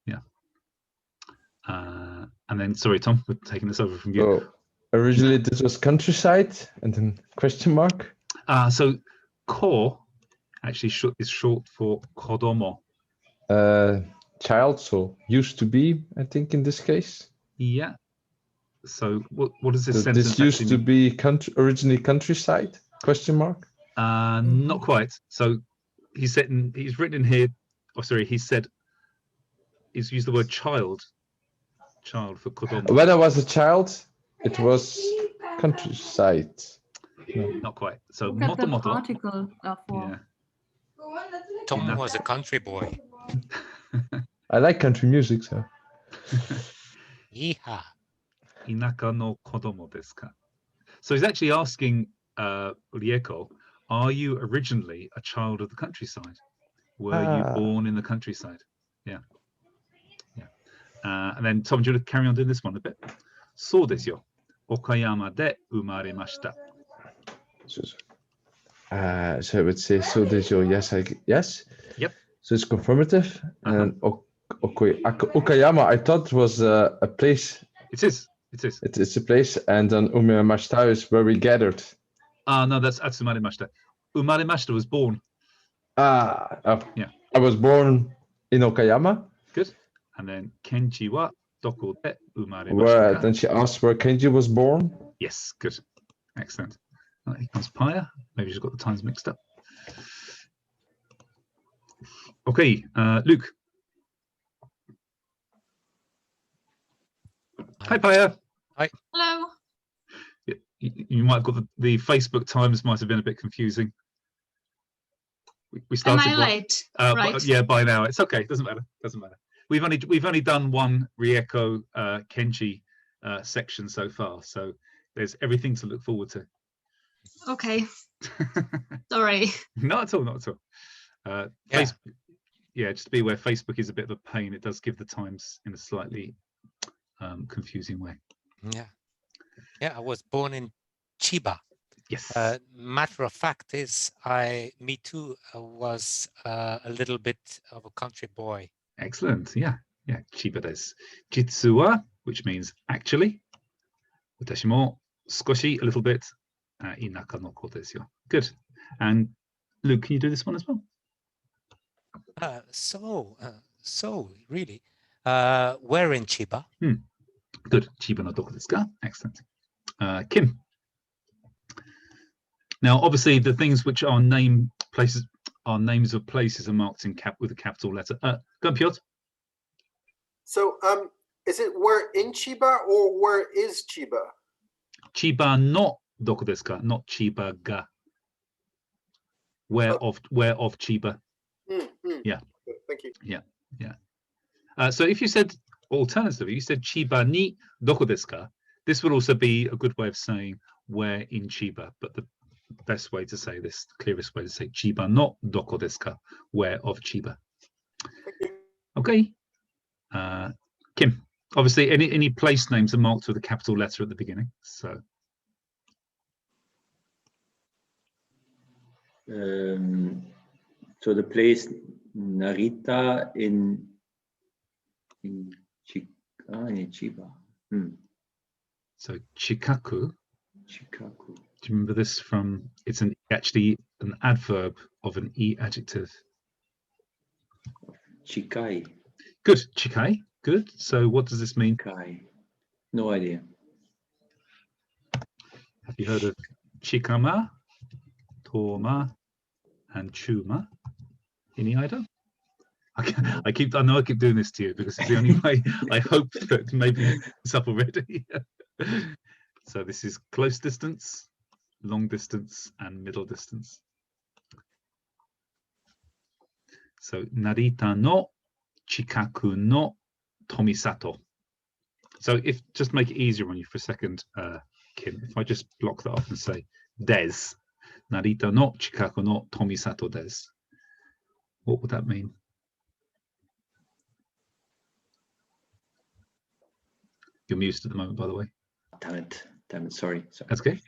Yeah. And then, sorry, Tom, we're taking this over from you. So originally this was countryside and then question mark. So ko actually is short for kodomo. child, so used to be, I think, in this case. Yeah. So what does this Does sentence this used actually to mean? be originally countryside? Question mark. Not quite. So he's written in here. Oh, sorry. He said he's used the word child. Child for kodomo. When I was a child, it was countryside. No. Not quite. So Look at the moto-moto. particle for. Yeah. Tom was a country boy. I like country music, so. Yeehaw. Inaka no kodomo desu ka? So he's actually asking Rieko, are you originally a child of the countryside? Were you born in the countryside? Yeah. Yeah. And then Tom, do you want to carry on doing this one a bit? So desu yo. Okayama de umaremashita. So I would say so desu yo. Yes. Yep. So it's confirmative. And Okayama, I thought was a place. It is. It is. It's a place, and then umaremashita is where we gathered. No, that's atsumaremashita. Umaremashita was born. Yeah. I was born in Okayama. Good. And then Kenji wa doko de umaremashita. Where then she asked where Kenji was born. Yes, good. Excellent. Here comes Paya. Maybe she's got the times mixed up. Okay, Luke. Hi, Paya. Hi. Hello. You might have got the Facebook times might have been a bit confusing. We Am started. I late? Right. Yeah, by now it's okay. Doesn't matter. Doesn't matter. We've only done one Rieko Kenji section so far, so there's everything to look forward to. Okay. Sorry. Not at all. Not at all. Facebook, yeah, just to be aware, Facebook is a bit of a pain. It does give the times in a slightly confusing way. Yeah. Yeah, I was born in Chiba. Yes. Matter of fact is, me too, was a little bit of a country boy. Excellent. Yeah. Yeah. Chiba desu. Jitsu wa, which means actually. Watashi mo skoshi, a little bit. Inaka no ko desu yo. Good. And Luke, can you do this one as well? So really, where in Chiba? Good. Chiba no doko desu ka? Excellent. Kim. Now, obviously, the things which are names of places are marked in with a capital letter. Go on, Piotr. So, is it where in Chiba or where is Chiba? Chiba no doko desu ka? Not Chiba ga. Where of Chiba? Yeah. Thank you. Yeah, yeah. So if you said alternatively, you said Chiba ni doko desu ka? This would also be a good way of saying where in Chiba, but the best way to say this, the clearest way to say Chiba no doko desu ka? Where of Chiba? Okay. Kim. Obviously, any place names are marked with a capital letter at the beginning. So. So the place Narita in Chiba. So Chikaku. Chikaku. Do you remember this from? It's actually an adverb of an e adjective. Chikai. Good. Chikai. Good. So what does this mean? Chikai. No idea. Have you heard of Chikama, Toma, and Chuma? Any idea? I know I keep doing this to you because it's the only way I hope that maybe it's up already. So this is close distance, long distance, and middle distance. So Narita no Chikaku no Tomisato. So if just make it easier on you for a second, Kim, if I just block that off and say des, Narita no Chikaku no Tomisato des. What would that mean? You're muted at the moment, by the way. Damn it, sorry. That's okay.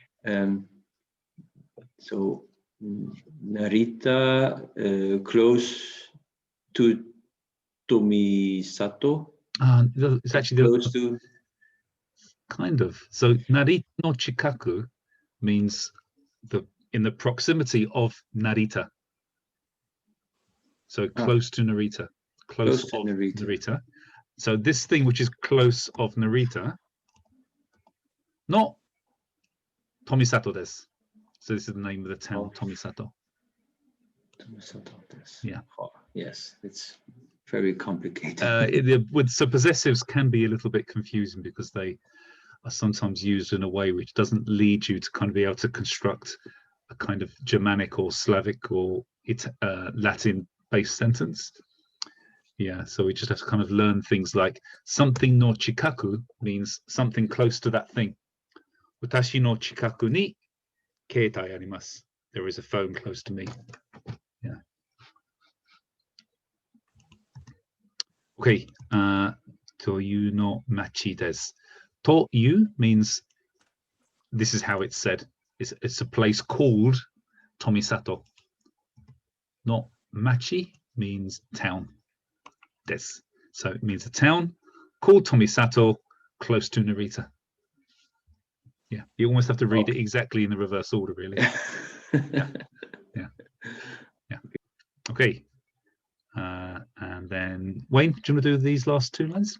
So Narita, close to Tomisato. It's actually close to. Kind of. So Narita no Chikaku means in the proximity of Narita. So close to Narita. close of Narita. So this thing which is close of Narita, not Tomisato desu. So this is the name of the town, Tomisato. Tomisato desu. Yeah. Oh, yes, it's very complicated. So possessives can be a little bit confusing because they are sometimes used in a way which doesn't lead you to kind of be able to construct a kind of Germanic or Slavic or Latin-based sentence. Yeah, so we just have to kind of learn things like something no chikaku means something close to that thing. Watashi no chikaku ni keitai arimasu. There is a phone close to me. Yeah. Okay. Toyu no machi desu. Toyu means this is how it's said. It's a place called Tomisato. No machi means town. Des. So it means a town called Tomisato, close to Narita. Yeah, you almost have to read it exactly in the reverse order, really. Yeah. Okay. And then Wayne, do you want to do these last two lines?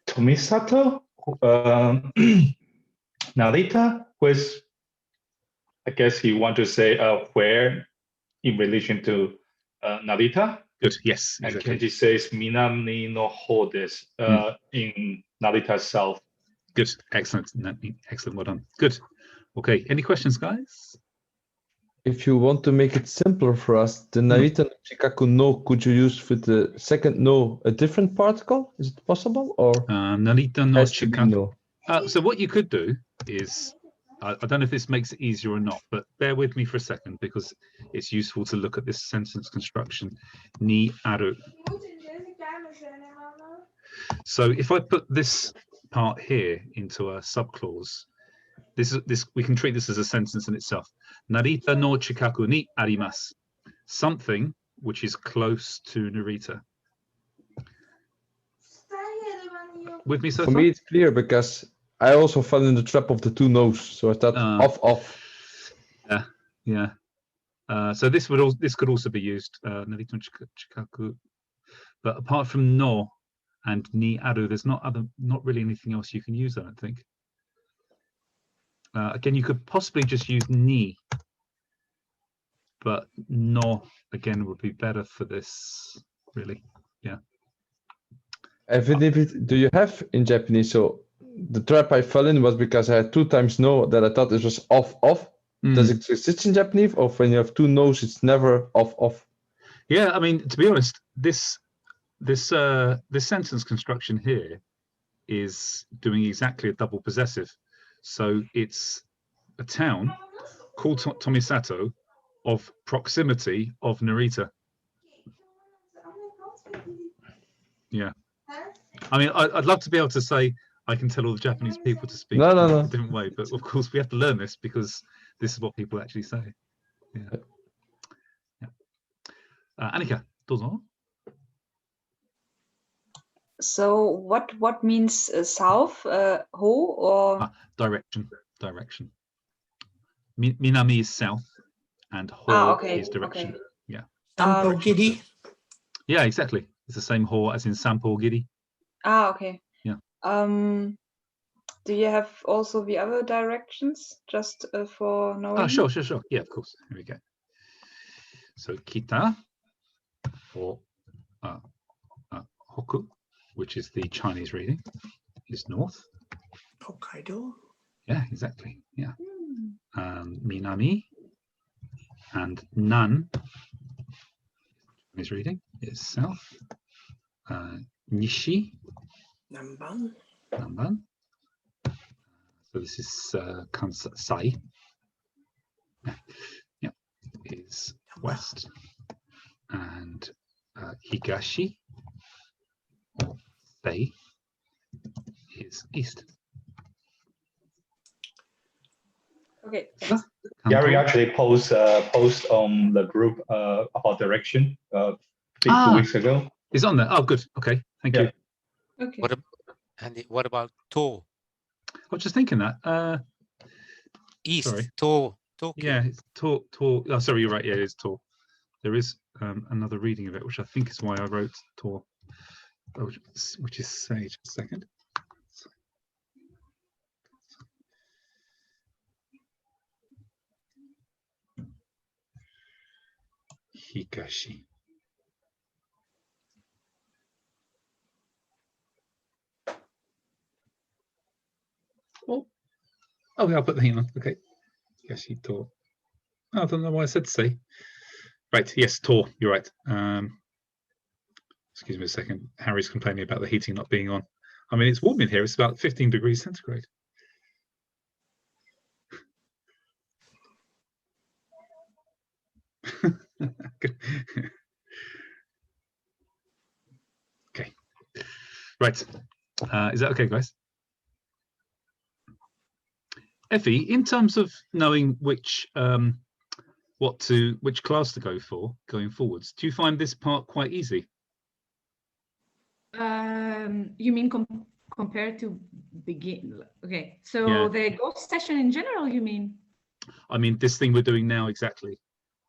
Tomisato, Narita was, I guess you want to say where in relation to Narita. Good, yes. Exactly. And Kenji says Minami no ho desu, in Narita south. Good, excellent, excellent, well done. Good. Okay, any questions, guys? If you want to make it simpler for us, the Narita no chikaku no, could you use for the second no a different particle? Is it possible? Or Narita no chikaku. So what you could do is, I don't know if this makes it easier or not, but bear with me for a second because it's useful to look at this sentence construction. Ni aru. So if I put this part here into a subclause, this we can treat this as a sentence in itself. Narita no chikaku ni arimasu. Something which is close to Narita. With me so far? For me, it's clear because I also fell in the trap of the two no's, so I thought off. Yeah. So this could also be used, Narita no chikaku. But apart from no and ni aru, there's not really anything else you can use, I don't think. Again, you could possibly just use ni, but no again would be better for this, really. Yeah. Do you have in Japanese? So the trap I fell in was because I had 2 times no that I thought it was off. Does it exist in Japanese, or when you have 2 no's, it's never off? Yeah, I mean, to be honest, this sentence construction here is doing exactly a double possessive. So it's a town called Tomisato of proximity of Narita. Yeah. I mean, I'd love to be able to say I can tell all the Japanese people to speak a different way, but of course we have to learn this because this is what people actually say. Yeah. Annika, dozo. So what means south? Ho or direction? Minami is south, and ho is direction. Okay. Yeah. Sampo Giri. Yeah, exactly. It's the same ho as in Sampo Giri. Okay. Yeah. Do you have also the other directions just for knowing? Oh, sure. Yeah, of course. Here we go. So kita or hoku, which is the Chinese reading, is north. Hokkaido. Yeah, exactly. Yeah. Minami and nan, Chinese reading, is south. Nishi. Namban. So this is Kansai. Yeah, is west. And Higashi, or Sei, is east. Okay. Gary actually post on the group about direction 2 weeks ago. It's on there. Oh, good. Okay, thank you. Okay. What about to? I was just thinking that. East. Sorry. To Tokyo. Yeah, it's to. Oh, sorry, you're right. Yeah, it is to. There is another reading of it, which I think is why I wrote to, which is Sage. A second. Hikashi. Oh, yeah, I'll put the heat on. Okay. Hikashi to. Oh, I don't know why I said to say. Right. Yes, to. You're right. Excuse me a second. Harry's complaining about the heating not being on. I mean, it's warm in here. It's about 15 degrees centigrade. Okay. Right. Is that okay, guys? Effie, in terms of knowing which which class to go for going forwards, do you find this part quite easy? You mean compared to begin? Okay, so the ghost session in general, you mean? I mean, this thing we're doing now exactly,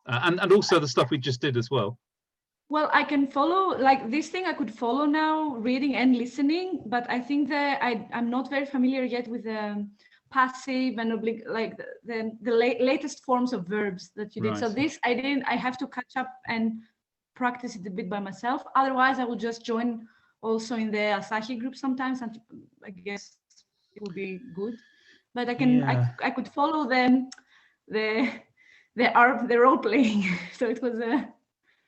and also the stuff we just did as well. Well, I can follow, like this thing I could follow now, reading and listening, but I think that I'm not very familiar yet with the passive and like the latest forms of verbs that you did. Right. So this I have to catch up and practice it a bit by myself. Otherwise, I will just join also in the Asahi group sometimes, and I guess it will be good. But I can I could follow them the role playing. So it was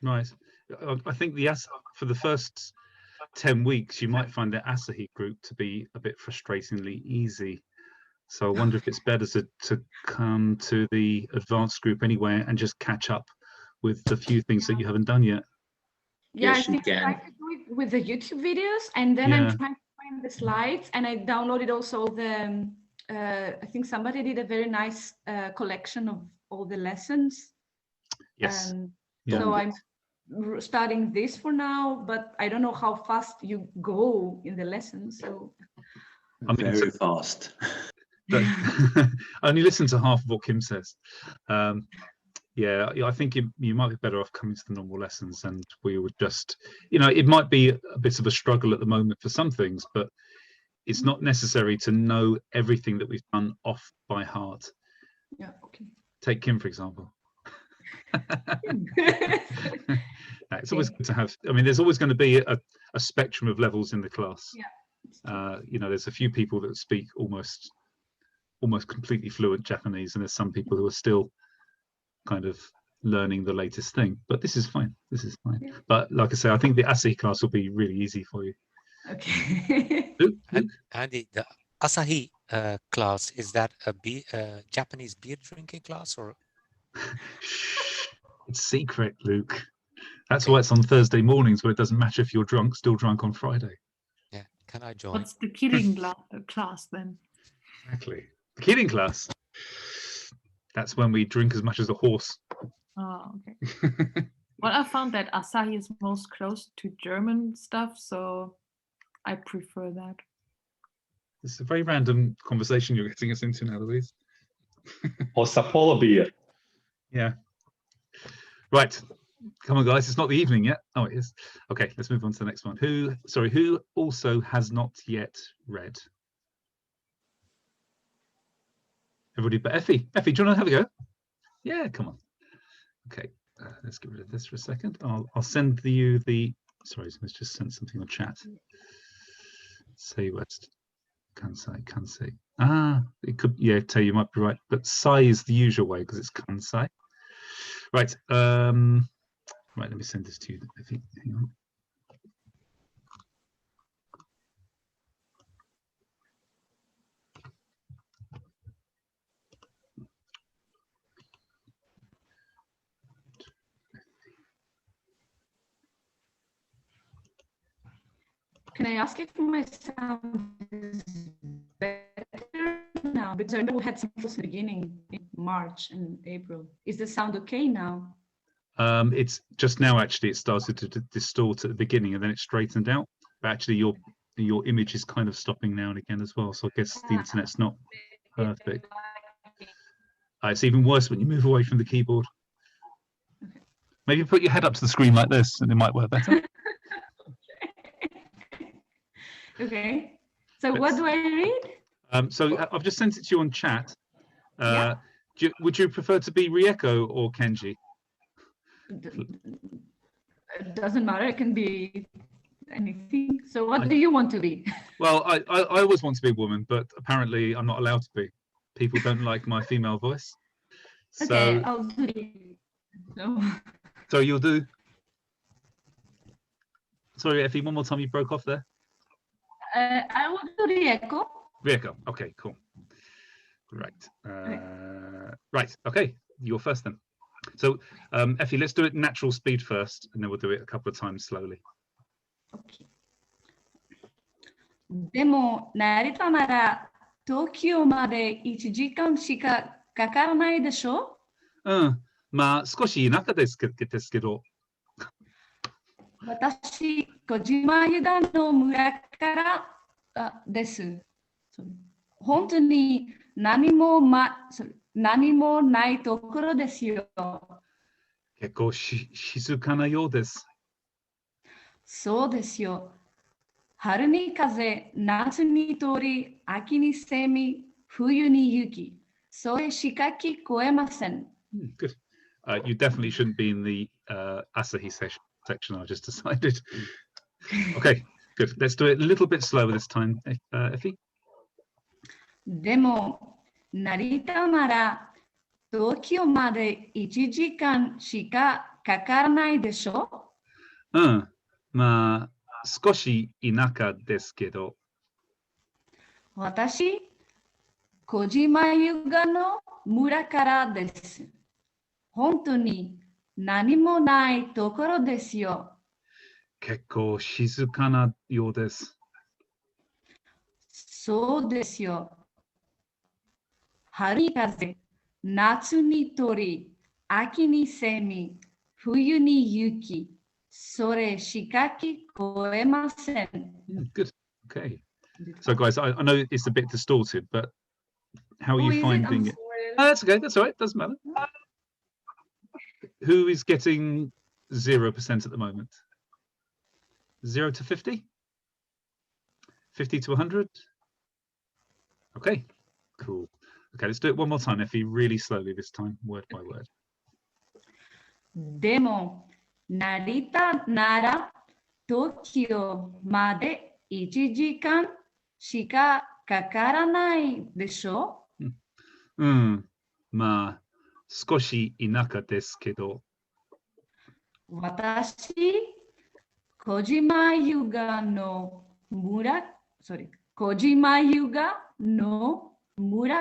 nice. I think for the first 10 weeks, you might find the Asahi group to be a bit frustratingly easy. So I wonder if it's better to come to the advanced group anyway and just catch up with the few things that you haven't done yet. Yeah, yes, I think I tried to do it with the YouTube videos, and then I'm trying to find the slides, and I downloaded also the, I think somebody did a very nice collection of all the lessons. Yes. So I'm starting this for now, but I don't know how fast you go in the lessons. So I mean, very fast. I only listen to half of what Kim says. Yeah, I think you might be better off coming to the normal lessons, and we would just, it might be a bit of a struggle at the moment for some things, but it's not necessary to know everything that we've done off by heart. Yeah, okay. Take Kim, for example. It's always good to have, I mean, there's always going to be a spectrum of levels in the class. Yeah. There's a few people that speak almost completely fluent Japanese, and there's some people who are still kind of learning the latest thing, but this is fine. Yeah. But like I say, I think the Asahi class will be really easy for you. Okay. And Andy, the Asahi class, is that a Japanese beer drinking class, or? It's secret, Luke. That's why it's on Thursday mornings, where it doesn't matter if you're still drunk on Friday. Yeah, can I join? What's the kidding class then? Exactly, the kidding class. That's when we drink as much as a horse. Oh, okay. Well, I found that Asahi is most close to German stuff, so I prefer that. It's a very random conversation you're getting us into now, Louise. Or Sapporo beer. Yeah. Right. Come on, guys. It's not the evening yet. Oh, it is. Okay, let's move on to the next one. Who also has not yet read? Everybody but Effie. Effie, do you want to have a go? Yeah, come on. Okay, let's get rid of this for a second. I'll send you the. Sorry, let's just send something on chat. Say West. Kansai. It could. Yeah, Tay, you might be right. But Sai is the usual way because it's Kansai. Right. Right. Let me send this to you. Effie, hang on. Can I ask if my sound is better now? Because I know we had some in the beginning in March and April. Is the sound okay now? It's just now actually it started to distort at the beginning and then it straightened out. But actually your image is kind of stopping now and again as well. So I guess the internet's not perfect. It's even worse when you move away from the keyboard. Maybe put your head up to the screen like this and it might work better. Okay. So what do I read? So I've just sent it to you on chat. Yeah. Would you prefer to be Rieko or Kenji? It doesn't matter. It can be anything. So what do you want to be? Well, I always want to be a woman, but apparently I'm not allowed to be. People don't like my female voice. So, Okay, I'll do it. No. So you'll do. Sorry, Effie, one more time. You broke off there. I will do Rieko. Rieko. Okay, cool. Right. Right. Okay. You're first then. So, Effie, let's do it natural speed first, and then we'll do it a couple of times slowly. Okay. でも、成田なら東京まで1時間しかかからないでしょ？まあ、少し田舎ですけど。私、小島湯田の村からです。本当に何もないところですよ。結構静かなようです。そうですよ。春に風、夏に鳥、秋にセミ、冬に雪。それしか聞こえません。Good. You definitely shouldn't be in the Asahi section, I just decided. Okay, good. Let's do it a little bit slower this time, Effie. でも、成田なら東京まで1時間しかかからないでしょ？まあ、少し田舎ですけど。私、小島湯賀の村からです。本当に何もないところですよ。結構静かなようです。そうですよ。春に風、夏に鳥、秋にセミ、冬に雪。それしか聞こえません。Good. Okay. So, guys, I know it's a bit distorted, but how are you finding it? That's okay. That's all right. Doesn't matter. Who is getting 0% at the moment? 0 to 50? 50 to 100? Okay, cool. Okay, let's do it one more time, Effie, really slowly this time, word by word. でも、成田なら東京まで1時間しかかからないでしょ？まあ、少し田舎ですけど。私、小島湯賀の村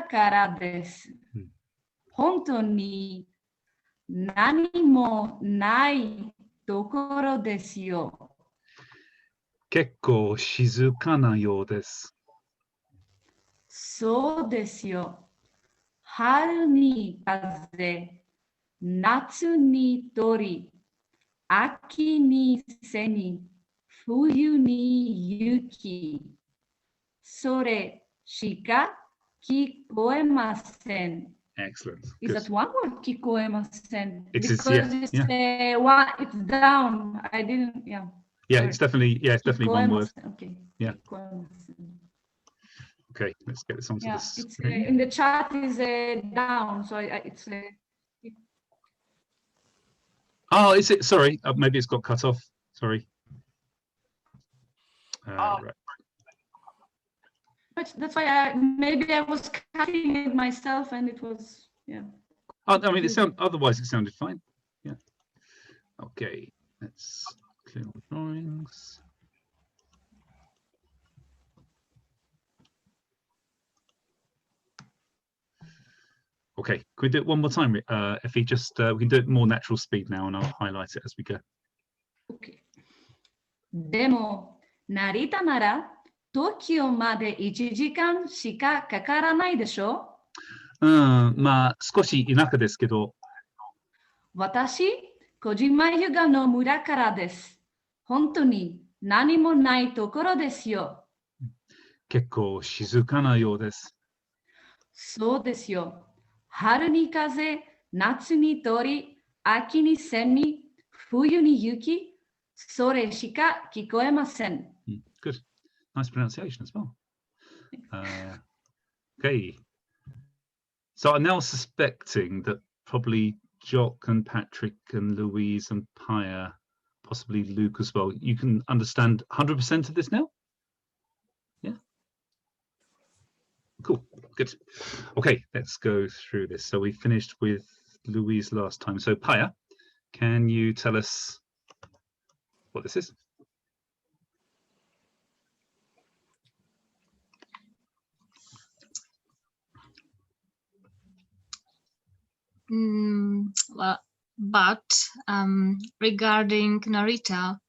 からです。本当に何もないところですよ。結構静かなようです。そうですよ。春に風、夏に鳥、秋にセミ、冬に雪。それしか聞こえません。Excellent. Is that one word? 聞こえません. Because it's down. I didn't. Yeah. Yeah, it's definitely one word. Okay. Yeah. Okay, let's get this onto this. It's in the chat is down, so it's. Oh, is it? Sorry, maybe it's got cut off. Sorry. Right. But that's why maybe I was cutting it myself, and it was I mean, otherwise it sounded fine. Yeah. Okay, let's clear all the drawings. Okay, can we do it one more time? If we just we can do it more natural speed now, and I'll highlight it as we go. Okay. でも、成田なら東京まで1時間しかかからないでしょ？まあ、少し田舎ですけど。私、小島湯賀の村からです。本当に何もないところですよ。結構静かなようです。そうですよ。haru ni kaze, natsu ni tori, aki ni semi, fuyu ni yuki, sore shika kikoemasen. Good. Nice pronunciation as well. Okay. So I'm now suspecting that probably Jock and Patrick and Louise and Paya, possibly Luke as well. You can understand 100% of this now? Yeah. Cool. Good. Okay, let's go through this. So we finished with Louise last time. So Paya, can you tell us what this is? Well, but regarding Narita,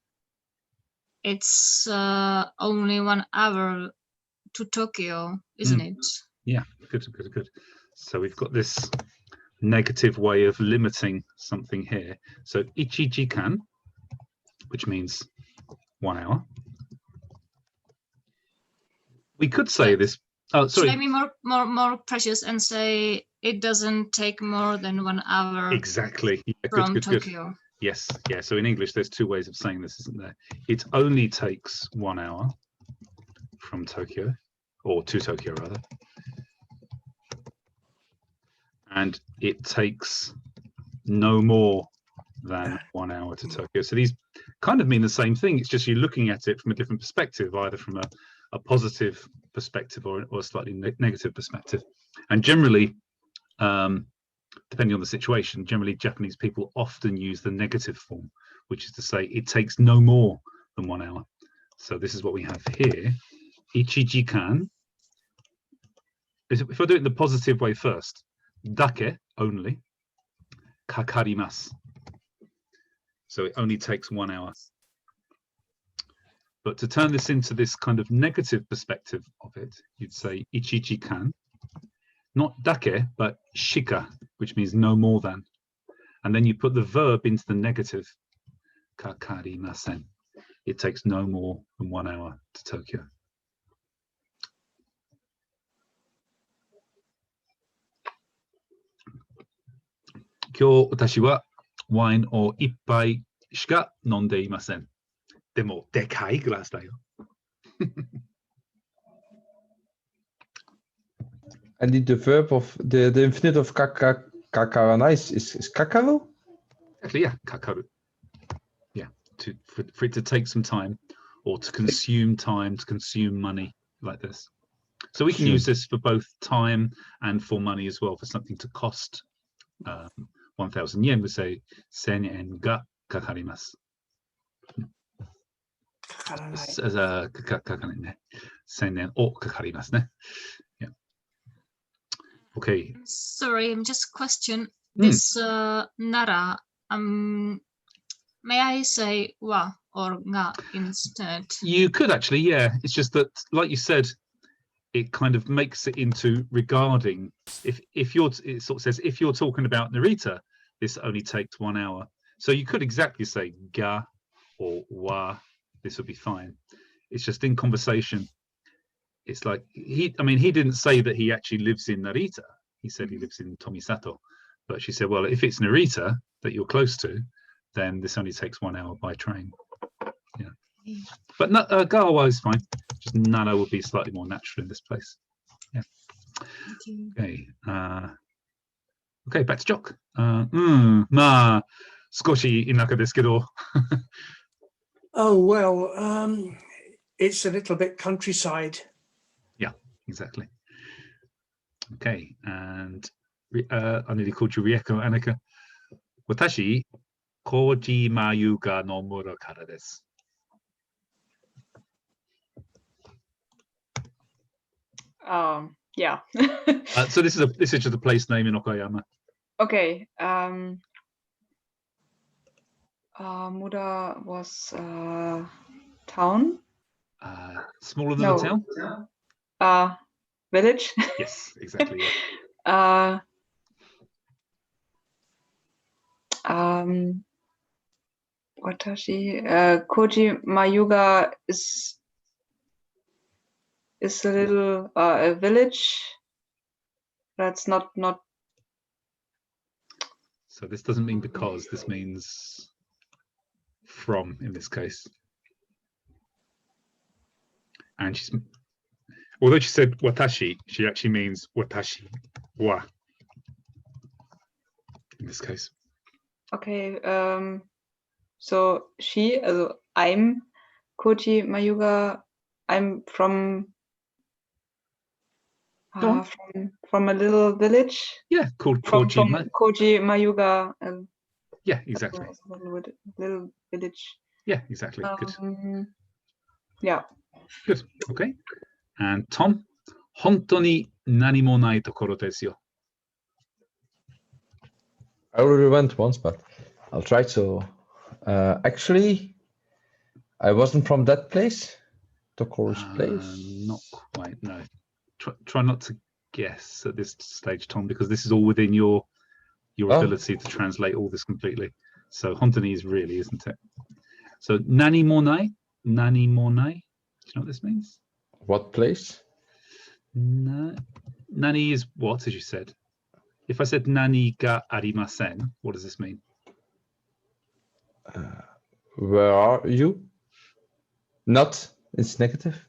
it's only 1 hour to Tokyo, isn't it? Yeah, good. So we've got this negative way of limiting something here. So ichijikan, which means 1 hour. We could say this. Oh, sorry. Should I be more precious and say it doesn't take more than 1 hour? Exactly. Yeah, from good. Tokyo. Yes. Yeah. So in English, there's 2 ways of saying this, isn't there? It only takes 1 hour from Tokyo, or to Tokyo rather, and it takes no more than 1 hour to Tokyo. So these kind of mean the same thing. It's just you're looking at it from a different perspective, either from a positive perspective or a slightly negative perspective. And generally, depending on the situation, generally Japanese people often use the negative form, which is to say it takes no more than 1 hour. So this is what we have here. Ichijikan. If I do it in the positive way first, dake, only, kakarimasu. So it only takes 1 hour. But to turn this into this kind of negative perspective of it, you'd say ichijikan, not dake, but shika, which means no more than. And then you put the verb into the negative, kakarimasen. It takes no more than 1 hour to Tokyo. Kyou watashi wa wine o ippai shika nonde imasen. Demo dekai glass da yo. And the verb of the infinitive of kakarana is kakaru? Actually, yeah, kakaru. Yeah, for it to take some time, or to consume time, to consume money, like this. So we can use this for both time and for money as well, for something to cost 1,000 yen. We say 1000 yen ga kakarimasu. Yeah. Okay. Sorry, just question. This nara, may I say wa or ga instead? You could actually, yeah. It's just that, like you said, it kind of makes it into regarding. If you're, it sort of says, if you're talking about Narita, this only takes 1 hour. So you could exactly say ga or wa. This would be fine. It's just in conversation. It's like he didn't say that he actually lives in Narita. He said he lives in Tomisato, but she said, well, if it's Narita that you're close to, then this only takes 1 hour by train. Yeah, but Gawa is fine. Just Nara would be slightly more natural in this place. Yeah. Okay. Okay, back to Jock. Ma, skoshi inaka desu kedo. Oh, well, it's a little bit countryside. Yeah, exactly. Okay, and I nearly called you Rieko, Annika. Watashi, koji mayuga no mura kara desu. Yeah. So this is just a place name in Okayama. Okay. Mura was town. Smaller than a town. Village. Yes, exactly. Yeah. Watashi, Koji Mayuga is a little a village. That's not So this doesn't mean because, this means from in this case. And she's, although she said watashi, she actually means watashi wa in this case. Okay, so she, also I'm Koji Mayuga. I'm from from a little village. Yeah, called from Koji. Koji Mayuga. Yeah, exactly. Little village. Yeah, exactly. Good. Yeah. Good. Okay. And Tom, 本当に何もないところですよ. I already went once, but I'll try to. Actually, I wasn't from that place. Tokoro's place. Not quite. No. Try not to guess at this stage, Tom, because this is all within your ability to translate all this completely. So Hontoni is really, isn't it? So nani mo nai. Do you know what this means? What place? Nani is what, as you said. If I said nani ga arimasen, what does this mean? Where are you? Not. It's negative.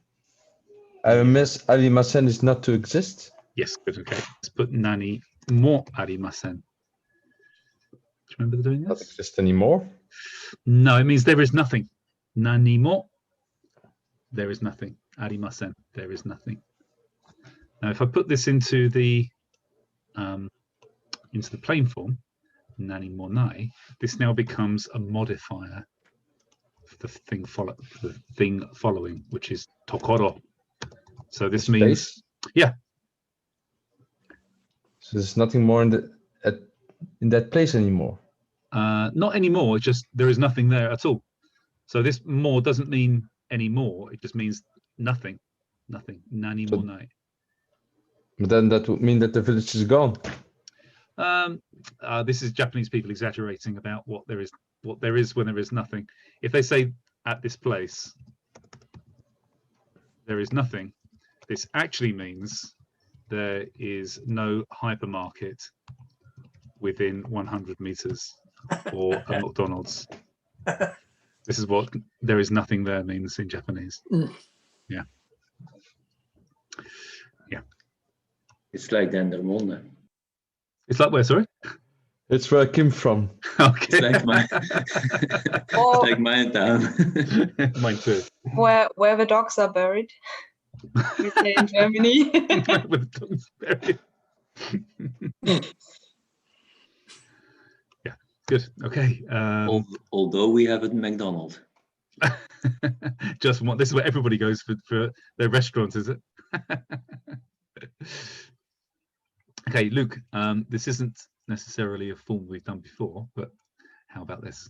Arimasen is not to exist. Yes, good. Okay. Let's put nani mo arimasen. Do you remember doing this? Not exist anymore. No, it means there is nothing. Nani mo. There is nothing. Arimasen. There is nothing. Now, if I put this into the plain form, nani mo nai, this now becomes a modifier for the thing following, which is tokoro. So this means, yeah. So there's nothing more in that place anymore. Not anymore. It's just there is nothing there at all. So this more doesn't mean anymore. It just means nothing. Nothing. Nani mo nai. But then that would mean that the village is gone. This is Japanese people exaggerating about what there is when there is nothing. If they say at this place there is nothing, this actually means there is no hypermarket within 100 meters or a McDonald's. This is what there is nothing there means in Japanese. Yeah. Yeah. It's like Dendermonde. It's like where, sorry? It's where I came from. Okay. It's like my town. Mine too. Where the dogs are buried. We say in Germany. Where the dogs are buried. Yeah, good. Okay. Although we have a McDonald's. Just one. This is where everybody goes for their restaurants, is it? Okay, Luke, this isn't necessarily a form we've done before, but how about this?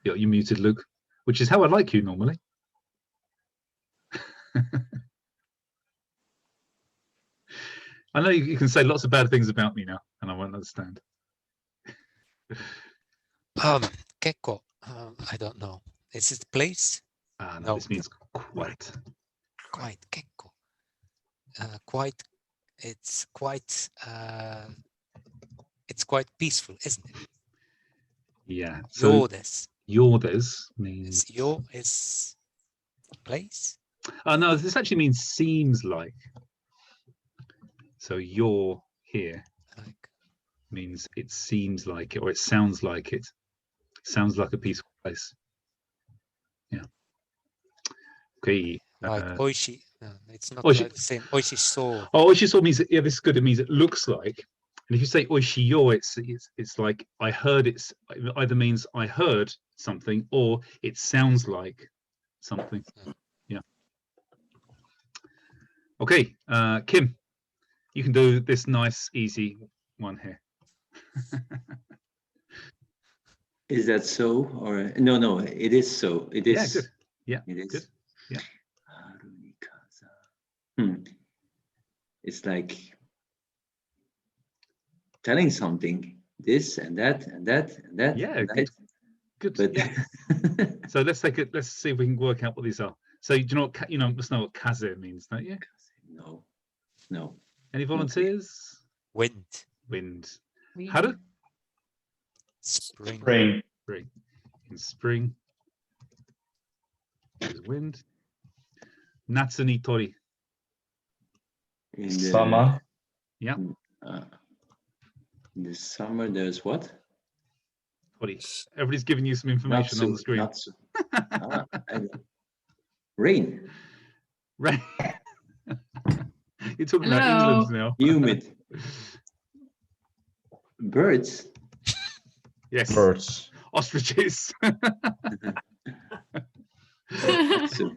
You're muted, Luke, which is how I like you normally. I know you can say lots of bad things about me now, and I won't understand. Kekko, I don't know. Is it place? No, this means quite. Quite, Kekko. Quite. It's quite peaceful, isn't it? Yeah. So Yordes means Yo is place. No, this actually means seems like. So you're here means it seems like it, or it sounds like it. Sounds like a peaceful place. Yeah. Okay. Like oishi. No, it's not like the same. Oishi so. Oh, oishi so means yeah. This is good. It means it looks like. And if you say oishi yo, it's like I heard. It either means I heard something or it sounds like something. Yeah. Okay, Kim, you can do this nice, easy one here. Is that so? Or no, it is so. It is. Yeah, good. Yeah, it is. Good. Yeah. It's like telling something, this and that and that and that. Yeah, and good. That. Good. But Yeah. So let's take it. Let's see if we can work out what these are. So do you know what must know what kaze means, don't you? No. Any volunteers? Wind. Wind. Wind. Haru? Spring. Spring. Spring. In spring. There's wind. Natsu ni tori. In the, Summer. Yeah. In the summer, there's what? Tori. Everybody's giving you some information on the screen. Natsu. Rain. Rain. You're talking about Hello. England now. Humid. Birds. Yes. Birds. Ostriches. So,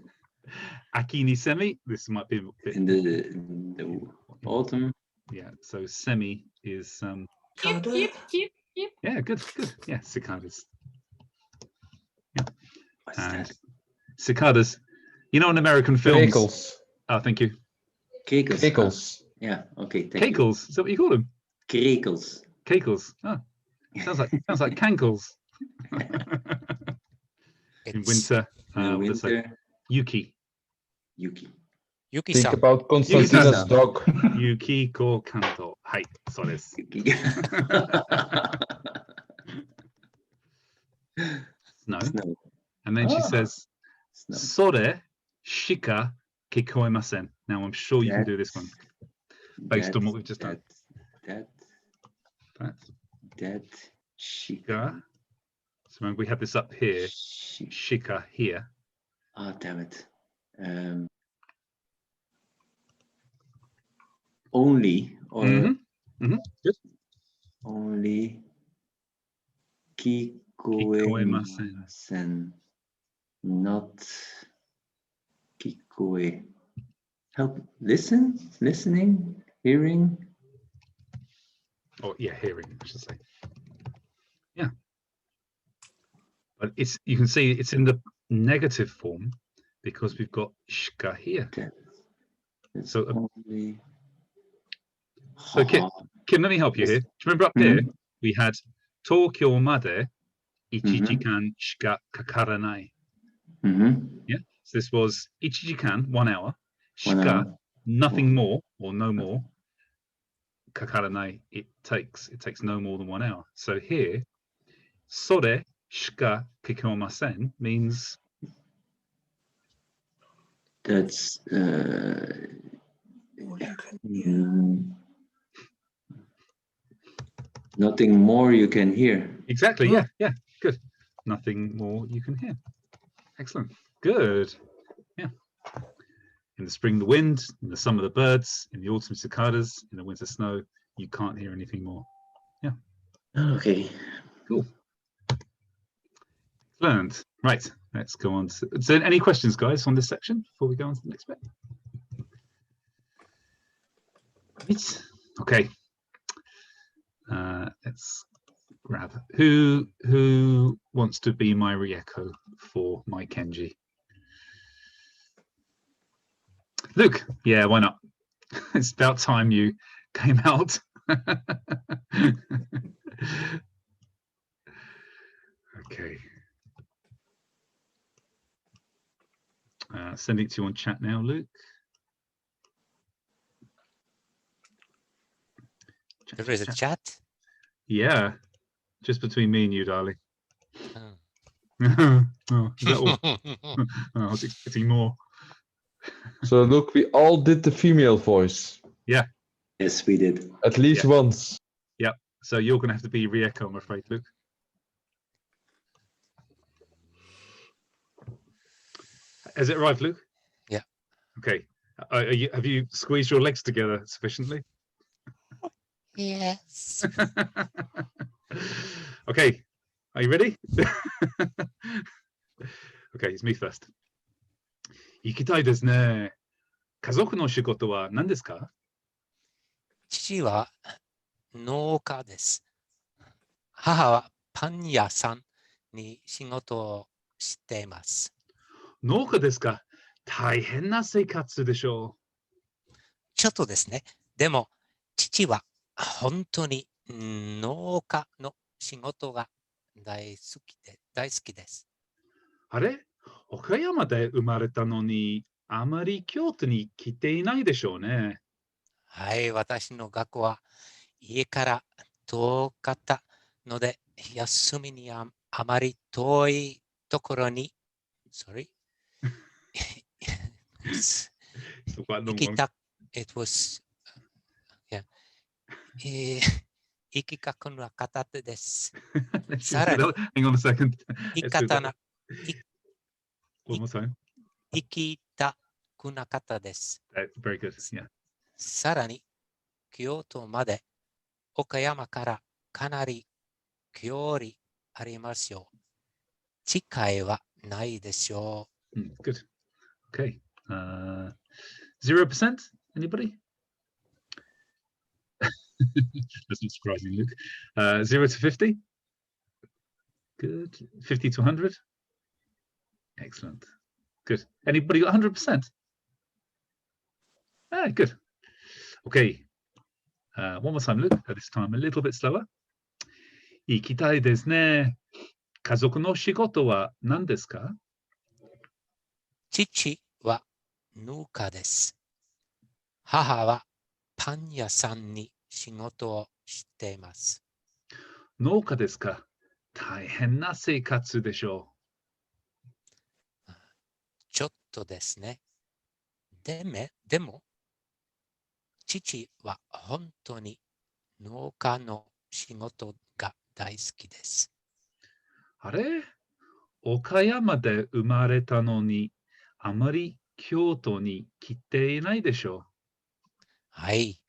Aki ni semi. This might be a bit. in the autumn. Yeah. So semi is Keep. yeah, good. Yeah, cicadas. Yeah. What's And that? cicadas. You know, in American films. Kekels. Oh, thank you. Kekels. Kekels. Yeah. Okay. Thank you. Kekels. Is that what you call them? Krekels. Kekels. Oh, sounds like cankles. In winter, In let's say winter. Yuki. Yuki. Think Yuki-san. about Constantina's dog. Yuki ko kanto. Hai, so desu. Yuki. Snow. Snow. And then she Ah. says, Snow. Sore shika kikoemasen. Now I'm sure you can do this one based on what we've just done. That shika. Shika. So remember we have this up here. Shika here. Oh, damn it. Only or Good. only Kikoemasen. kikoemasen, not kikoe. Help, listening, hearing. Oh yeah, hearing, I should say. Yeah. But it's, you can see it's in the negative form because we've got shika here. It's So only. So Kim, let me help you here. Do you remember up there we had Tokyo made 1 jikan shika kakaranai? Yeah. So this was 1 jikan, 1 hour. Shika, nothing more or no more. Kakaranai, it takes no more than 1 hour. So here, sore shika kikoemasen means That's nothing more you can hear. exactly. Yeah, good. Nothing more you can hear. Excellent. Good. Yeah. In the spring, the wind. In the summer, the birds. In the autumn, cicadas. In the winter, snow. You can't hear anything more. Yeah. Okay. Cool. Learned. Right. Let's go on. So any questions, guys, on this section before we go on to the next bit? Right. Okay. Let's grab who wants to be my Rieko for my Kenji. Luke, yeah, why not? It's about time you came out. Okay. Sending it to you on chat now, Luke. There is a chat? Yeah, just between me and you, darling. Oh. Oh, is that all? Oh, I was expecting more. So look, we all did the female voice. Yeah. Yes, we did. At least once. Yep. So you're going to have to be Rieko, I'm afraid, Luke. Has it arrived, Luke? Yeah. Okay. Have you squeezed your legs together sufficiently? Yes. Okay. Are you ready? Okay, it's me first. 行きたいですね。家族の仕事は何ですか？父は農家です。母はパン屋さんに仕事をしています。農家ですか？大変な生活でしょう。ちょっとですね。でも、父は本当に農家の仕事が大好きです。あれ？岡山で生まれたのに、あまり京都に来ていないでしょうね。はい、私の学校は家から遠かったので、休みにあまり遠いところに、sorry,行きた、it was, yeah, 行きたくなかったです。さらに、Hang on a second. 行きたな、One more time. 行きたくなかったです。Very good. Yeah. さらに、京都まで岡山からかなり距離ありますよ。近いはないでしょう。Good. Okay. 0%? Anybody? Doesn't surprise me, Luke. 0 to 50? Good. 50 to 100? Excellent. Good. Anybody got 100%? Ah, good. Okay. One more time, Luke. This time a little bit slower. 行きたいですね。家族の仕事は何ですか？父は農家です。母はパン屋さんに仕事をしています。農家ですか？大変な生活でしょう。ちょっとですね。でも、父は本当に農家の仕事が大好きです。あれ？岡山で生まれたのに、あまり京都に来ていないでしょう。はい。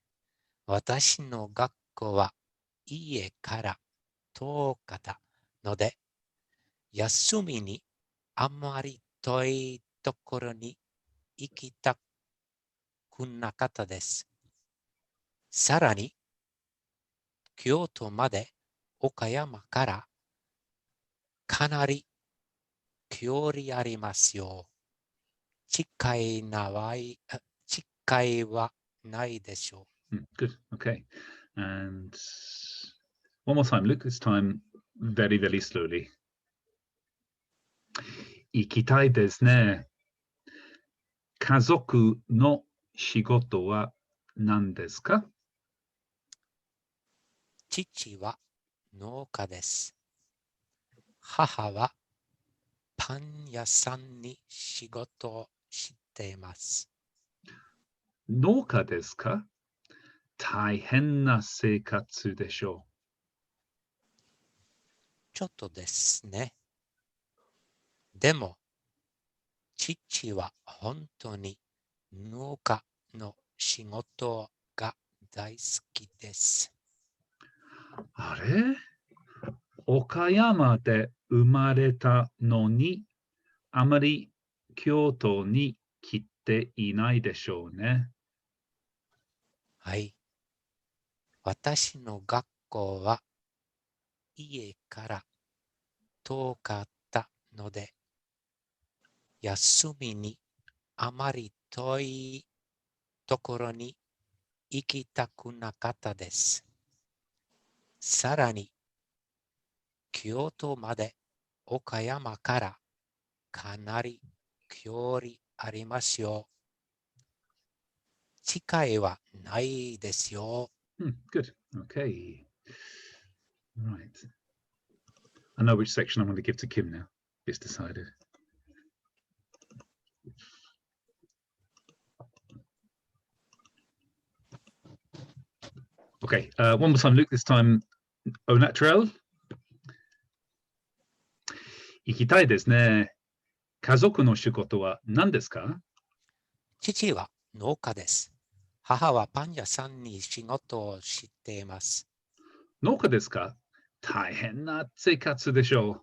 私の学校は家から遠かったので、休みにあまり遠いところに行きたくなかったです。さらに、京都まで岡山からかなり距離ありますよ。近いはないでしょう。Good. Okay. And one more time, Luke. This time very, very slowly. 行きたいですね。家族の仕事は何ですか？父は農家です。母はパン屋さんに仕事をしています。農家ですか？大変な生活でしょう。ちょっとですね。でも、父は本当に農家の仕事が大好きです。あれ？岡山で生まれたのに、あまり京都に来ていないでしょうね。はい。私の学校は家から遠かったので、休みにあまり遠いところに行きたくなかったです。さらに、京都まで岡山からかなり距離ありますよ。近いはないですよ。Good. Okay. Right. I know which section I'm going to give to Kim now. It's decided. Okay, one more time, Luke. This time, au naturel. 行きたいですね。家族の仕事は何ですか？父は農家です。母はパン屋さんに仕事をしています。農家ですか？大変な生活でしょう。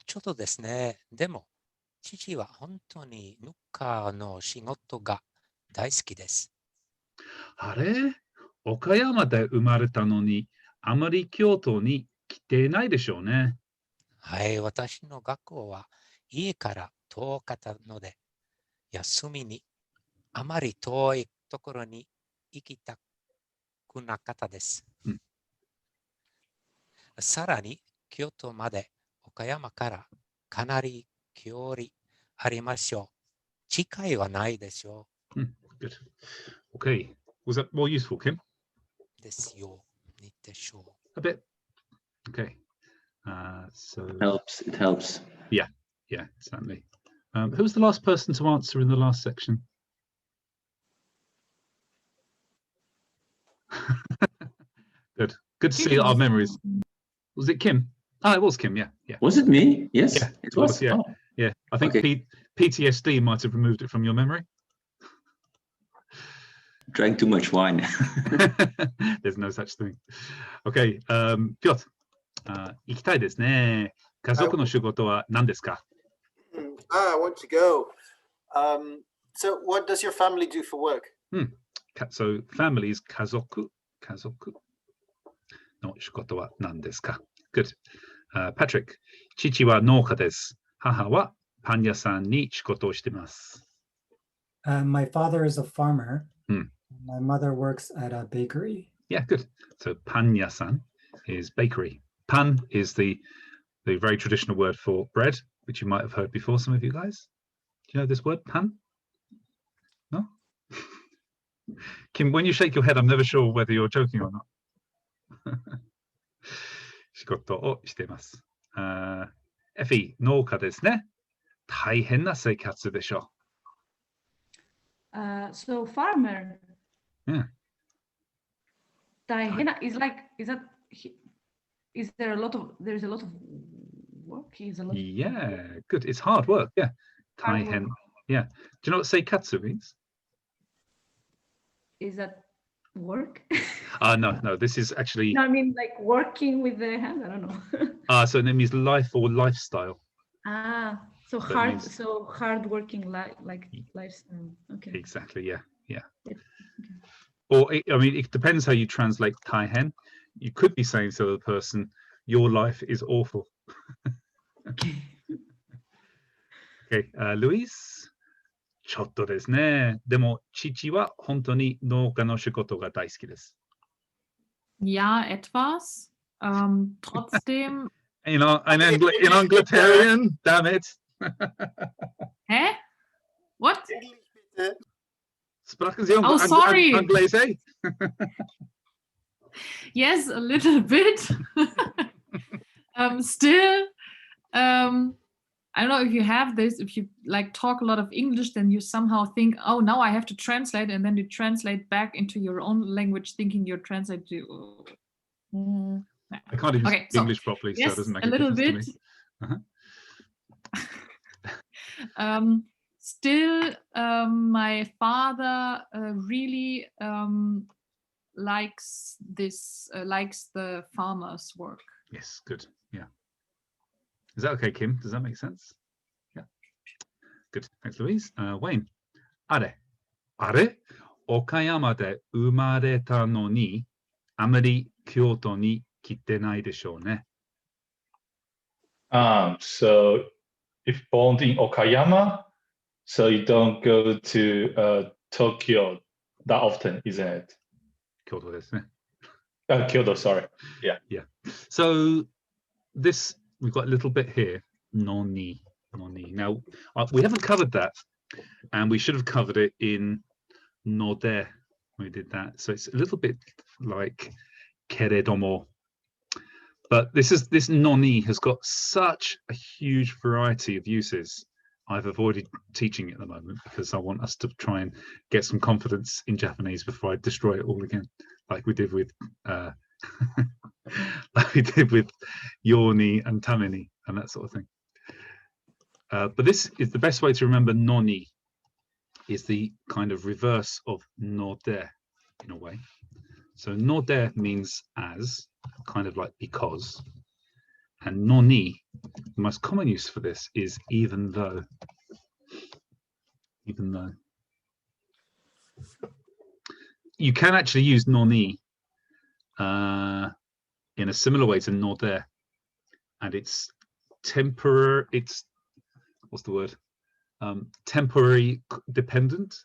ちょっとですね。でも、父は本当に農家の仕事が大好きです。あれ？岡山で生まれたのに、あまり京都に来ていないでしょうね。はい、私の学校は家から遠かったので、休みにあまり遠いところに行きたくなかったです。さらに、京都まで岡山からかなり距離ありましょう。近いはないでしょう。Good. Okay. Was that more useful, Kim? ですよ。似てしょ A bit. Okay. So Helps. It helps. yeah, certainly. Who was the last person to answer in the last section? Good. Good to see our memories. Was it Kim? Ah, it was Kim. Yeah. Was it me? Yes, Yeah, it was. yeah. Oh. Yeah. I think Okay. PTSD might have removed it from your memory. Drank too much wine. There's no such thing. Okay. Piotr. 行きたいですね。家族の仕事は何ですか? I want to go. So what does your family do for work? So family is 家族の仕事は何ですか? Good. Patrick. 父は農家です。母はパン屋さんに仕事をしています。My father is a farmer. My mother works at a bakery. Yeah, good. So パン屋さん is bakery. Pan is the very traditional word for bread, which you might have heard before, some of you guys. Do you know this word, pan? No? Kim, when you shake your head, I'm never sure whether you're joking or not. 仕事をしています。エフィ、農家ですね。大変な生活でしょう。So farmer. Yeah. Daihena is there a lot of work? Yeah, good. It's hard work. Yeah. Hard work. Taihen. Yeah. Do you know what seikatsu means? Is that work? No. This is actually. No, I mean like working with the hand. I don't know. So it means life or lifestyle. So That hard. means- So hard working like lifestyle. Okay. Exactly. Yeah. Or it depends how you translate taihen. You could be saying to the person, "Your life is awful." Okay, Luis. ちょっとですね。でも父は本当に農家の仕事が大好きです。 Ja, etwas. Trotzdem. In Angloterian, damn it. Hä? What? Sprachen Sie Oh, sorry. Anglese? Yes, a little bit. Still, I don't know if you have this, if you like talk a lot of English, then you somehow think, oh, now I have to translate, and then you translate back into your own language, thinking you're translating to. I can't even Okay, speak so, English properly, so yes, it doesn't make a little difference bit. to me. Still, my father really likes the farmer's work. Yes, good. Yeah. Is that okay, Kim? Does that make sense? Yeah. Good. Thanks, Louise. Wayne. あれ。岡山で生まれたのに、あまり京都に来てないでしょうね。So if born in Okayama, so you don't go to Tokyo that often, isn't it? 京都ですね。Kyoto, sorry. Yeah. So this, we've got a little bit here. Noni. Now, we haven't covered that, and we should have covered it in Node when we did that. So it's a little bit like keredomo. But this noni has got such a huge variety of uses. I've avoided teaching it at the moment because I want us to try and get some confidence in Japanese before I destroy it all again, like we did with yoni and tamini and that sort of thing. But this is the best way to remember noni, is the kind of reverse of node in a way. So node means as, kind of like because, and noni, the most common use for this is even though. Even though. You can actually use noni in a similar way to node, and it's temporary. It's what's the word? Temporary dependent.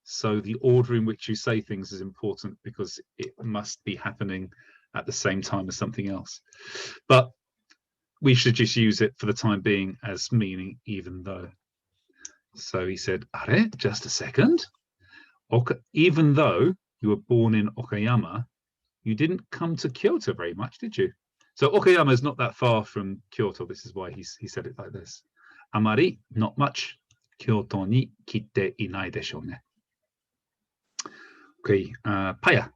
So the order in which you say things is important because it must be happening at the same time as something else. But we should just use it for the time being as meaning even though. So he said, "Are, just a second. Okay, even though you were born in Okayama, you didn't come to Kyoto very much, did you? So Okayama is not that far from Kyoto. This is why he said it like this. Amari, not much. Kyoto ni kite inai desho ne. Okay, Paya.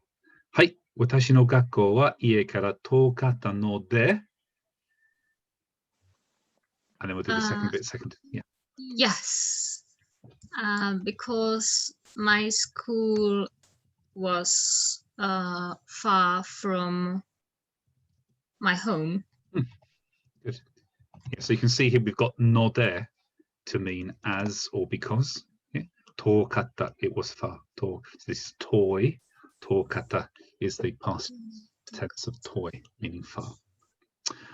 Hai, watashi no gakkou wa ie kara tokatta node. And then we'll do the second bit second. Yeah. Yes, because my school was far from my home. Good. Yeah, so you can see here we've got node to mean as or because. Yeah. Tokatta, it was far. So this is toy. Tokatta is the past tense of toy, meaning far.